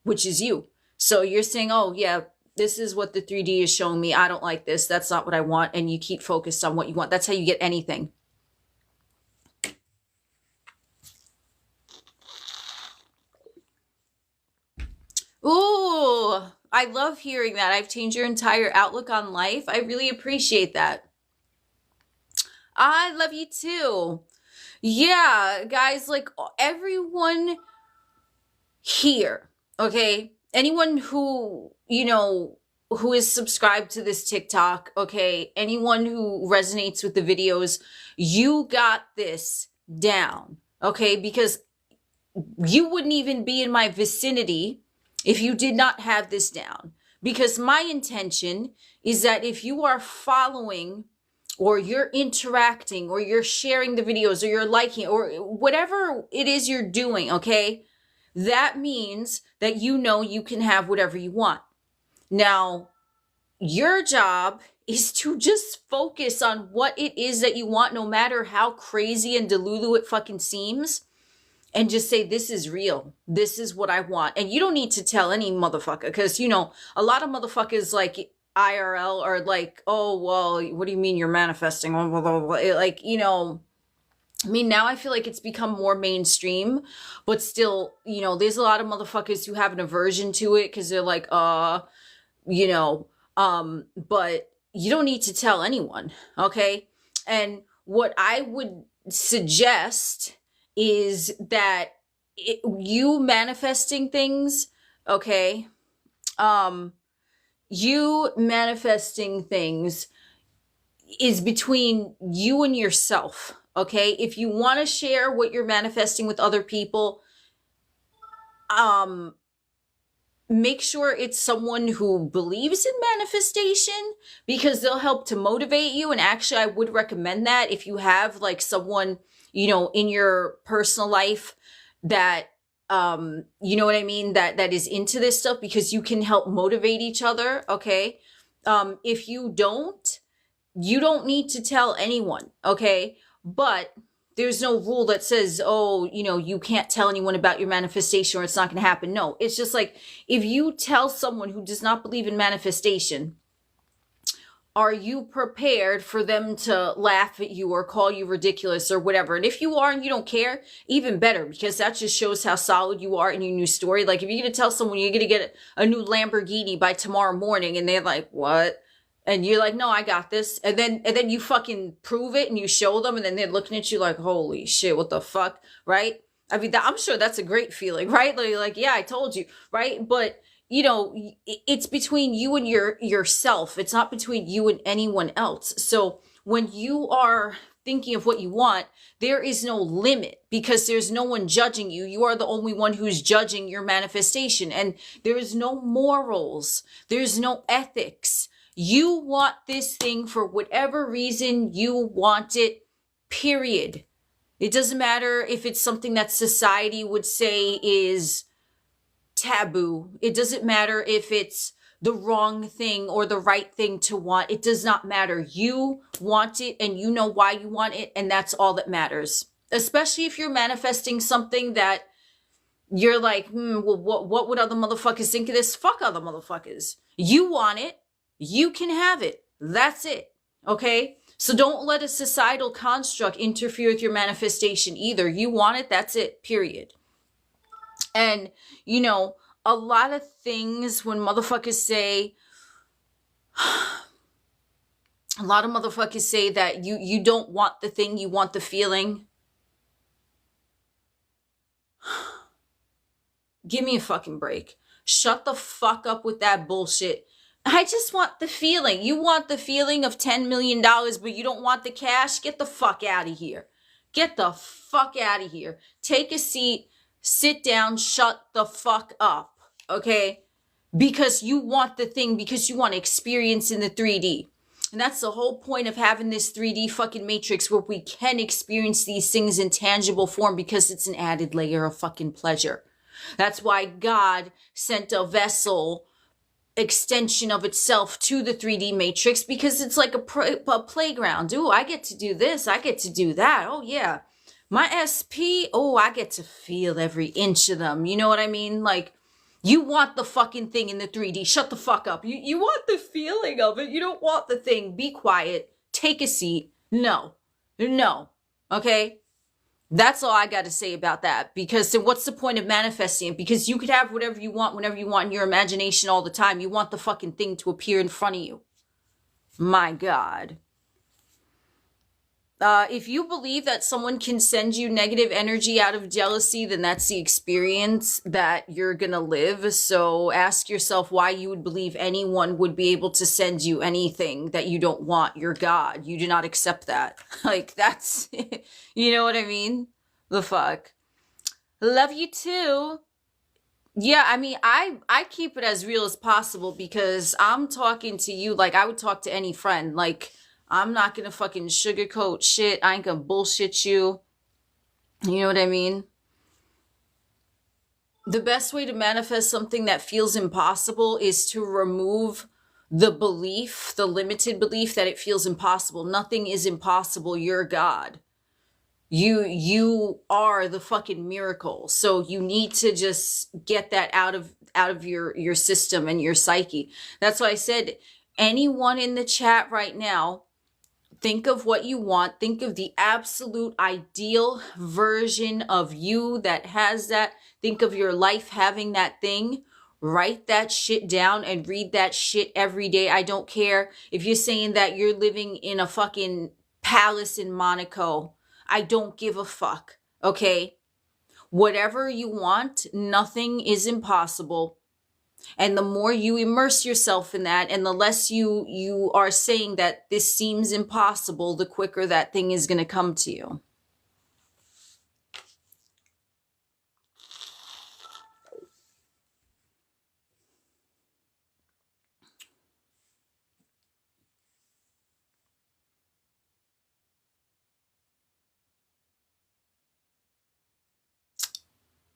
which is you. So you're saying, oh, yeah, this is what the 3D is showing me. I don't like this. That's not what I want. And you keep focused on what you want. That's how you get anything. Ooh, I love hearing that. I've changed your entire outlook on life. I really appreciate that. I love you too. Yeah, guys, like everyone here, okay? Anyone who, who is subscribed to this TikTok, okay? Anyone who resonates with the videos, you got this down, okay? Because you wouldn't even be in my vicinity if you did not have this down. Because my intention is that if you are following, or you're interacting, or you're sharing the videos, or you're liking, or whatever it is you're doing, okay, that means that you know you can have whatever you want. Now, your job is to just focus on what it is that you want, no matter how crazy and delulu it fucking seems. And just say, this is real. This is what I want. And you don't need to tell any motherfucker. Because, a lot of motherfuckers like IRL are like, oh, well, what do you mean you're manifesting? Like, I mean, now I feel like it's become more mainstream. But still, there's a lot of motherfuckers who have an aversion to it. Because they're like, but you don't need to tell anyone. Okay? And what I would suggest is that you manifesting things, okay? You manifesting things is between you and yourself, okay? If you want to share what you're manifesting with other people, make sure it's someone who believes in manifestation, because they'll help to motivate you. And actually, I would recommend that if you have like someone, in your personal life that, you know what I mean? That is into this stuff, because you can help motivate each other. Okay. If you don't need to tell anyone. Okay. But there's no rule that says, oh, you can't tell anyone about your manifestation or it's not going to happen. No, it's just like, if you tell someone who does not believe in manifestation, are you prepared for them to laugh at you or call you ridiculous or whatever? And if you are and you don't care, even better, because that just shows how solid you are in your new story. Like if you're going to tell someone you're going to get a new Lamborghini by tomorrow morning and they're like, what? And you're like, no, I got this. And then you fucking prove it and you show them, and then they're looking at you like, holy shit, what the fuck? Right? I mean, I'm sure that's a great feeling, right? Like, yeah, I told you, right? But it's between you and yourself. It's not between you and anyone else. So when you are thinking of what you want, there is no limit, because there's no one judging you. You are the only one who's judging your manifestation. And there is no morals. There's no ethics. You want this thing for whatever reason you want it, period. It doesn't matter if it's something that society would say is taboo. It doesn't matter if it's the wrong thing or the right thing to want. It does not matter. You want it and you know why you want it, and that's all that matters. Especially if you're manifesting something that you're like, well, what would other motherfuckers think of this? Fuck other motherfuckers. You want it. You can have it. That's it. Okay? So don't let a societal construct interfere with your manifestation either. You want it. That's it. Period. And, a lot of things when motherfuckers say, a lot of motherfuckers say that you don't want the thing, you want the feeling. Give me a fucking break. Shut the fuck up with that bullshit. I just want the feeling. You want the feeling of $10 million, but you don't want the cash? Get the fuck out of here. Get the fuck out of here. Take a seat. Sit down, shut the fuck up. okay? Because you want the thing, because you want to experience in the 3D. And that's the whole point of having this 3D fucking matrix, where we can experience these things in tangible form, because it's an added layer of fucking pleasure. That's why God sent a vessel extension of itself to the 3D matrix, because it's like a playground. Ooh, I get to do this. I get to do that. Oh, yeah. My SP, oh, I get to feel every inch of them. You know what I mean? Like, you want the fucking thing in the 3D. Shut the fuck up. You want the feeling of it. You don't want the thing. Be quiet. Take a seat. No. No. Okay? That's all I got to say about that. Because then what's the point of manifesting it? Because you could have whatever you want, whenever you want, in your imagination all the time. You want the fucking thing to appear in front of you. My God. If you believe that someone can send you negative energy out of jealousy, then that's the experience that you're gonna live. So ask yourself why you would believe anyone would be able to send you anything that you don't want. You're God. You do not accept that. Like, that's, you know what I mean? The fuck. Love you too. Yeah, I mean, I keep it as real as possible, because I'm talking to you like I would talk to any friend. Like, I'm not gonna fucking sugarcoat shit. I ain't gonna bullshit you. You know what I mean? The best way to manifest something that feels impossible is to remove the belief, the limited belief that it feels impossible. Nothing is impossible. You're God. You are the fucking miracle. So you need to just get that out of your system and your psyche. That's why I said, anyone in the chat right now, think of what you want. Think of the absolute ideal version of you that has that. Think of your life having that thing. Write that shit down and read that shit every day. I don't care if you're saying that you're living in a fucking palace in Monaco. I don't give a fuck, okay? Whatever you want, nothing is impossible. And the more you immerse yourself in that, and the less you are saying that this seems impossible, the quicker that thing is going to come to you.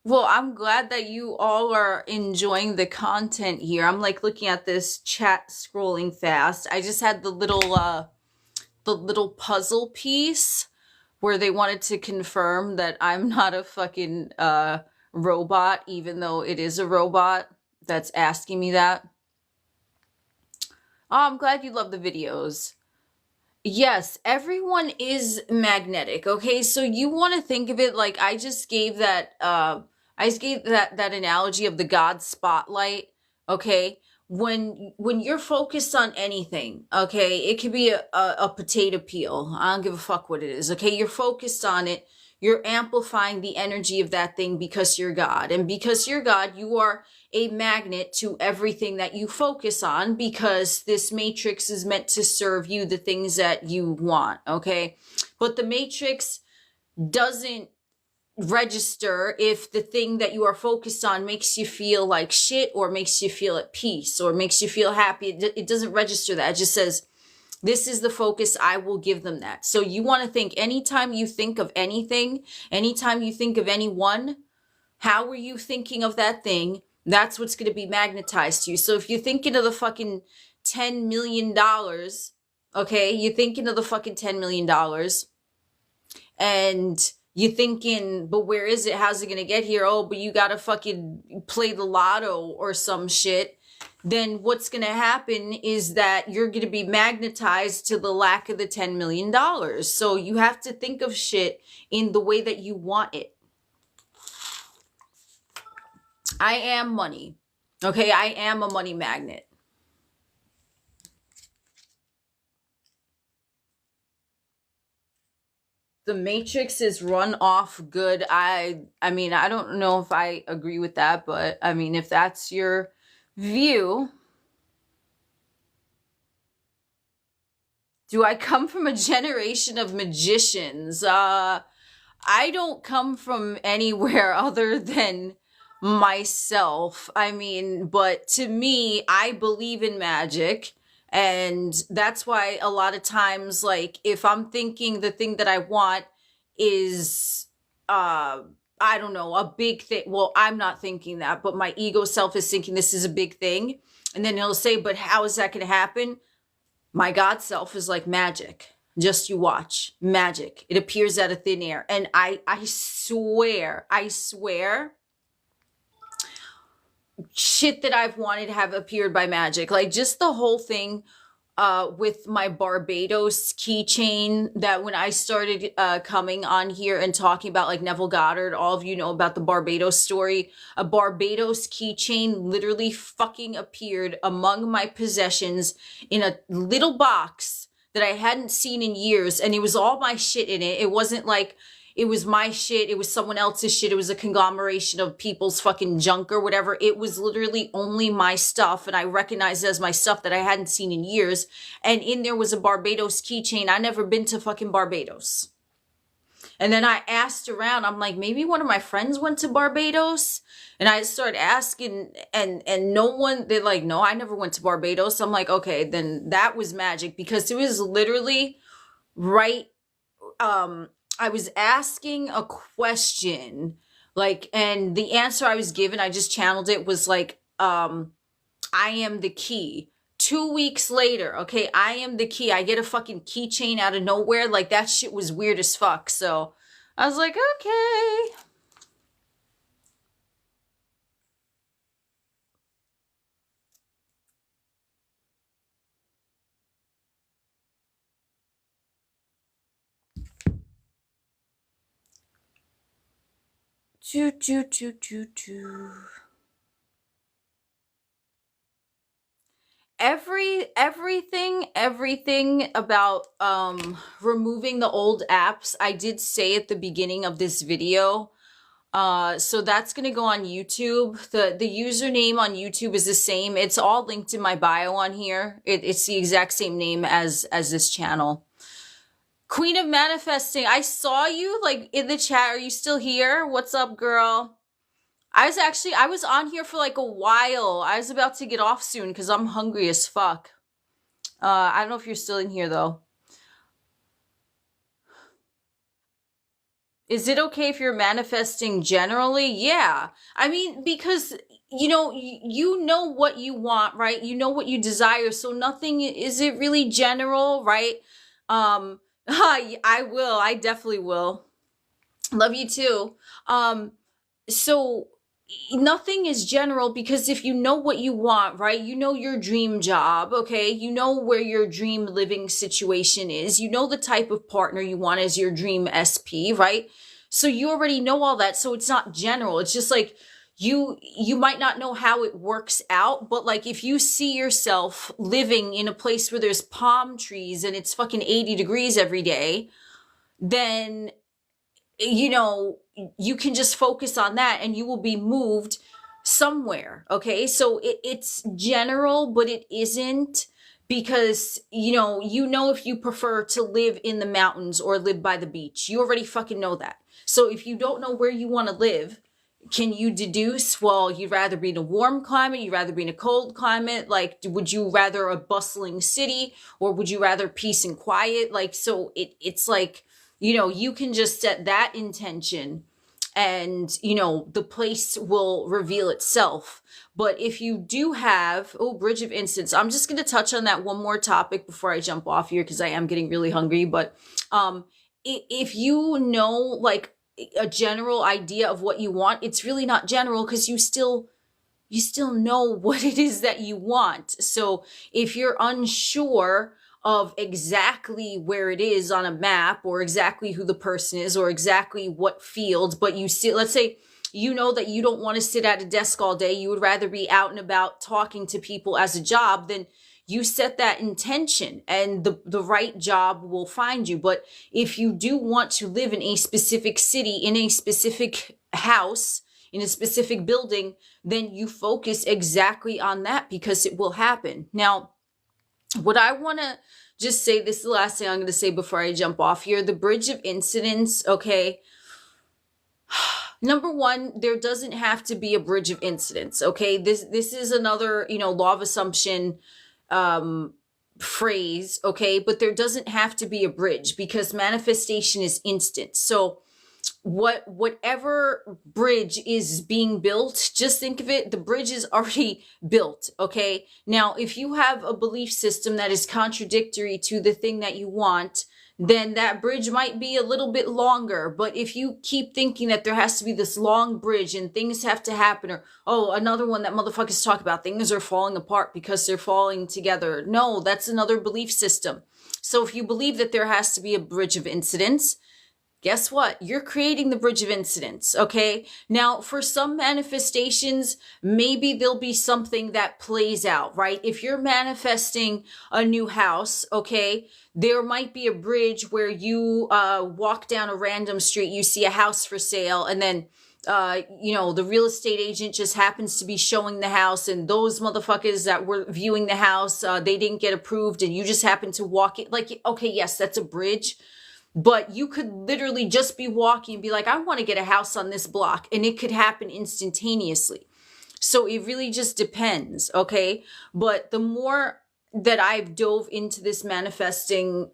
Well, I'm glad that you all are enjoying the content here. I'm like looking at this chat, scrolling fast. I just had the little puzzle piece where they wanted to confirm that I'm not a fucking robot, even though it is a robot that's asking me that. Oh, I'm glad you love the videos. Yes, everyone is magnetic. Okay, so you want to think of it like I just gave that that analogy of the God spotlight. Okay, when you're focused on anything, okay, it could be a potato peel. I don't give a fuck what it is. Okay, you're focused on it. You're amplifying the energy of that thing because you're God, and because you're God, you are a magnet to everything that you focus on, because this matrix is meant to serve you the things that you want, okay? But the matrix doesn't register if the thing that you are focused on makes you feel like shit, or makes you feel at peace, or makes you feel happy. It doesn't register that. It just says, this is the focus, I will give them that. So you want to think, anytime you think of anything, anytime you think of anyone, how are you thinking of that thing? That's what's going to be magnetized to you. So if you're thinking of the fucking $10 million, okay, you're thinking of the fucking $10 million, and you're thinking, but where is it? How's it going to get here? Oh, but you got to fucking play the lotto or some shit. Then what's going to happen is that you're going to be magnetized to the lack of the $10 million. So you have to think of shit in the way that you want it. I am money. Okay, I am a money magnet. The matrix is run off good. I mean, I don't know if I agree with that, but I mean, if that's your view. Do I come from a generation of magicians? I don't come from anywhere other than myself. I mean, but to me, I believe in magic. And that's why a lot of times, like, if I'm thinking the thing that I want is, uh, I don't know, a big thing. Well, I'm not thinking that, but my ego self is thinking this is a big thing. And then he'll say, but how is that going to happen? My God self is like magic. Just you watch. Magic. It appears out of thin air. And I swear, shit that I've wanted to have appeared by magic. Like just the whole thing with my Barbados keychain, that when I started coming on here and talking about like Neville Goddard, all of you know about the Barbados story. A Barbados keychain literally fucking appeared among my possessions in a little box that I hadn't seen in years, and it was all my shit in it. It wasn't like it was my shit, it was someone else's shit, it was a conglomeration of people's fucking junk or whatever. It was literally only my stuff, and I recognized it as my stuff that I hadn't seen in years. And in there was a Barbados keychain. I never been to fucking Barbados. And then I asked around, I'm like, maybe one of my friends went to Barbados. And I started asking, and no one, they're like, no, I never went to Barbados. I'm like, okay, then that was magic, because it was literally right, I was asking a question, like, and the answer I was given, I just channeled it, was like, I am the key. 2 weeks later, okay, I am the key. I get a fucking keychain out of nowhere. Like, that shit was weird as fuck. So I was like, okay. Choo, choo, choo, choo, choo. Everything about removing the old apps, I did say at the beginning of this video. So that's gonna go on YouTube. The username on YouTube is the same. It's all linked in my bio on here. It's the exact same name as this channel. Queen of Manifesting, I saw you like in the chat. Are you still here? What's up, girl? I was on here for like a while. I was about to get off soon because I'm hungry as fuck. I don't know if you're still in here though. Is it okay if you're manifesting generally? Yeah. I mean, because you know what you want, right? You know what you desire. So nothing, is it really general, right? I will. I definitely will. Love you too. So nothing is general, because if you know what you want, right? You know your dream job, okay? You know where your dream living situation is. You know the type of partner you want as your dream SP, right? So you already know all that. So it's not general. It's just like you might not know how it works out, but like if you see yourself living in a place where there's palm trees and it's fucking 80 degrees every day, then you can just focus on that and you will be moved somewhere. Okay. So it's general, but it isn't, because, if you prefer to live in the mountains or live by the beach, you already fucking know that. So if you don't know where you want to live, can you deduce, well, you'd rather be in a warm climate, you'd rather be in a cold climate? Like, would you rather a bustling city, or would you rather peace and quiet? Like, so it's like, you can just set that intention and, the place will reveal itself. But if you do have, Bridge of Instance, I'm just going to touch on that one more topic before I jump off here, because I am getting really hungry. But if you know, like, a general idea of what you want, it's really not general, because you still know what it is that you want. So if you're unsure of exactly where it is on a map, or exactly who the person is, or exactly what field, but you see, let's say, that you don't want to sit at a desk all day, you would rather be out and about talking to people as a job, then you set that intention and the right job will find you. But if you do want to live in a specific city, in a specific house, in a specific building, then you focus exactly on that, because it will happen. Now, what I want to just say, this is the last thing I'm going to say before I jump off here. The Bridge of Incidents, okay? Number one, there doesn't have to be a bridge of incidents. Okay. This is another, law of assumption, um, phrase. Okay. But there doesn't have to be a bridge because manifestation is instant. So whatever bridge is being built, just think of it, the bridge is already built. Okay. Now, if you have a belief system that is contradictory to the thing that you want, then that bridge might be a little bit longer. But if you keep thinking that there has to be this long bridge and things have to happen, or, oh, another one that motherfuckers talk about, things are falling apart because they're falling together. No, that's another belief system. So if you believe that there has to be a bridge of incidents, guess what? You're creating the bridge of incidents, okay? Now, for some manifestations, maybe there'll be something that plays out, right? If you're manifesting a new house, okay, there might be a bridge where you walk down a random street, you see a house for sale, and then the real estate agent just happens to be showing the house, and those motherfuckers that were viewing the house, they didn't get approved, and you just happen to walk it. Like, okay, yes, that's a bridge. But you could literally just be walking and be like, I want to get a house on this block. And it could happen instantaneously. So it really just depends. Okay. But the more that I've dove into this manifesting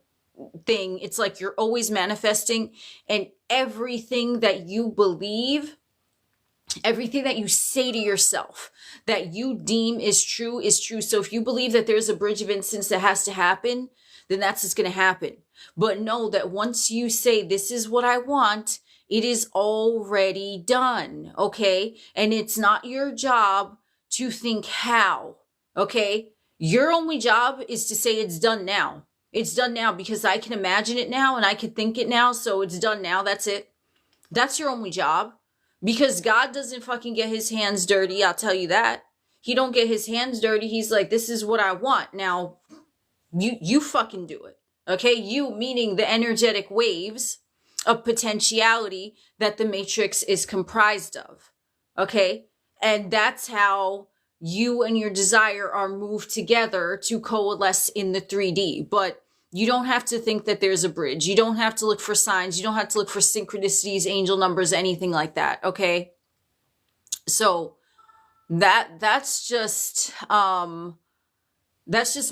thing, it's like you're always manifesting, and everything that you believe, everything that you say to yourself that you deem is true is true. So if you believe that there's a bridge of incidents that has to happen, then that's what's going to happen. But know that once you say, this is what I want, it is already done. Okay. And it's not your job to think how. Okay. Your only job is to say it's done now. It's done now because I can imagine it now and I can think it now. So it's done now. That's it. That's your only job, because God doesn't fucking get his hands dirty. I'll tell you that. He don't get his hands dirty. He's like, this is what I want. Now you fucking do it. Okay, you meaning the energetic waves of potentiality that the matrix is comprised of. Okay, and that's how you and your desire are moved together to coalesce in the 3D. But you don't have to think that there's a bridge. You don't have to look for signs. You don't have to look for synchronicities, angel numbers, anything like that. Okay, so that's just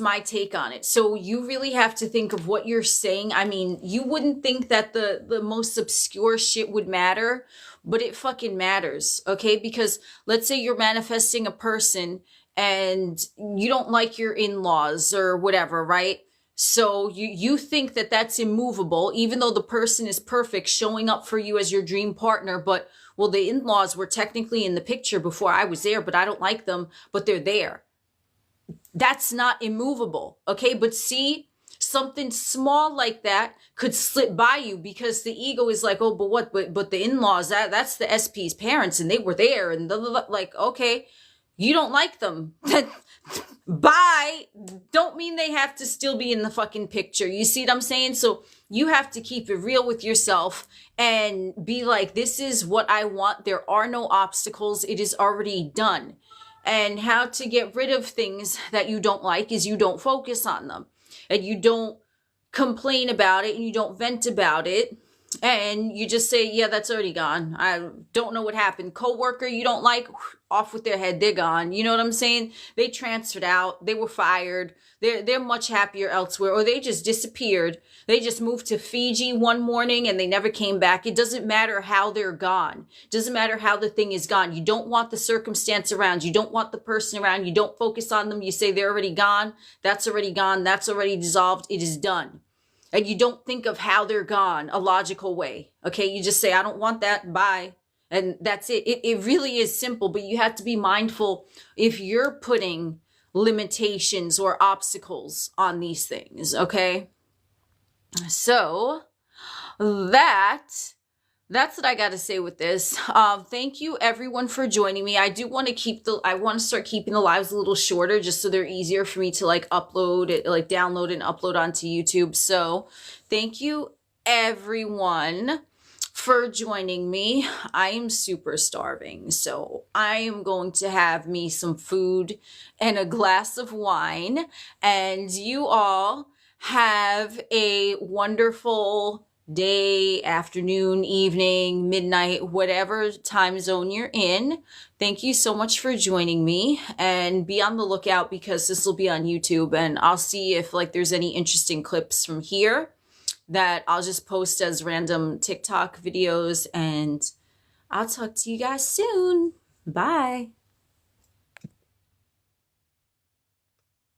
my take on it. So you really have to think of what you're saying. I mean, you wouldn't think that the most obscure shit would matter, but it fucking matters, okay? Because let's say you're manifesting a person and you don't like your in-laws or whatever, right? So you think that that's immovable, even though the person is perfect, showing up for you as your dream partner. But, well, the in-laws were technically in the picture before I was there, but I don't like them, but they're there. That's not immovable. Okay. But see, something small like that could slip by you because the ego is like, oh, but what, but the in-laws, that's the SP's parents and they were there, and like, okay, you don't like them. Bye. Don't mean they have to still be in the fucking picture. You see what I'm saying? So you have to keep it real with yourself and be like, this is what I want. There are no obstacles. It is already done. And how to get rid of things that you don't like is you don't focus on them, and you don't complain about it, and you don't vent about it, and you just say, yeah, that's already gone. I don't know what happened. Coworker you don't like, off with their head, they're gone. You know what I'm saying? They transferred out, they were fired, they're much happier elsewhere, or they just disappeared. They just moved to Fiji one morning and they never came back. It doesn't matter how they're gone. It doesn't matter how the thing is gone. You don't want the circumstance around. You don't want the person around. You don't focus on them. You say they're already gone. That's already gone. That's already dissolved. It is done. And you don't think of how they're gone a logical way. Okay. You just say, I don't want that. Bye. And that's it. It really is simple, but you have to be mindful if you're putting limitations or obstacles on these things. Okay. So that's what I got to say with this. Thank you everyone for joining me. I do want to I want to start keeping the lives a little shorter just so they're easier for me to like upload it, like download and upload onto YouTube. So thank you everyone for joining me. I am super starving, so I am going to have me some food and a glass of wine, and you all have a wonderful day, afternoon, evening, midnight, whatever time zone you're in. Thank you so much for joining me, and be on the lookout because this will be on YouTube, and I'll see if like there's any interesting clips from here that I'll just post as random TikTok videos, and I'll talk to you guys soon. Bye.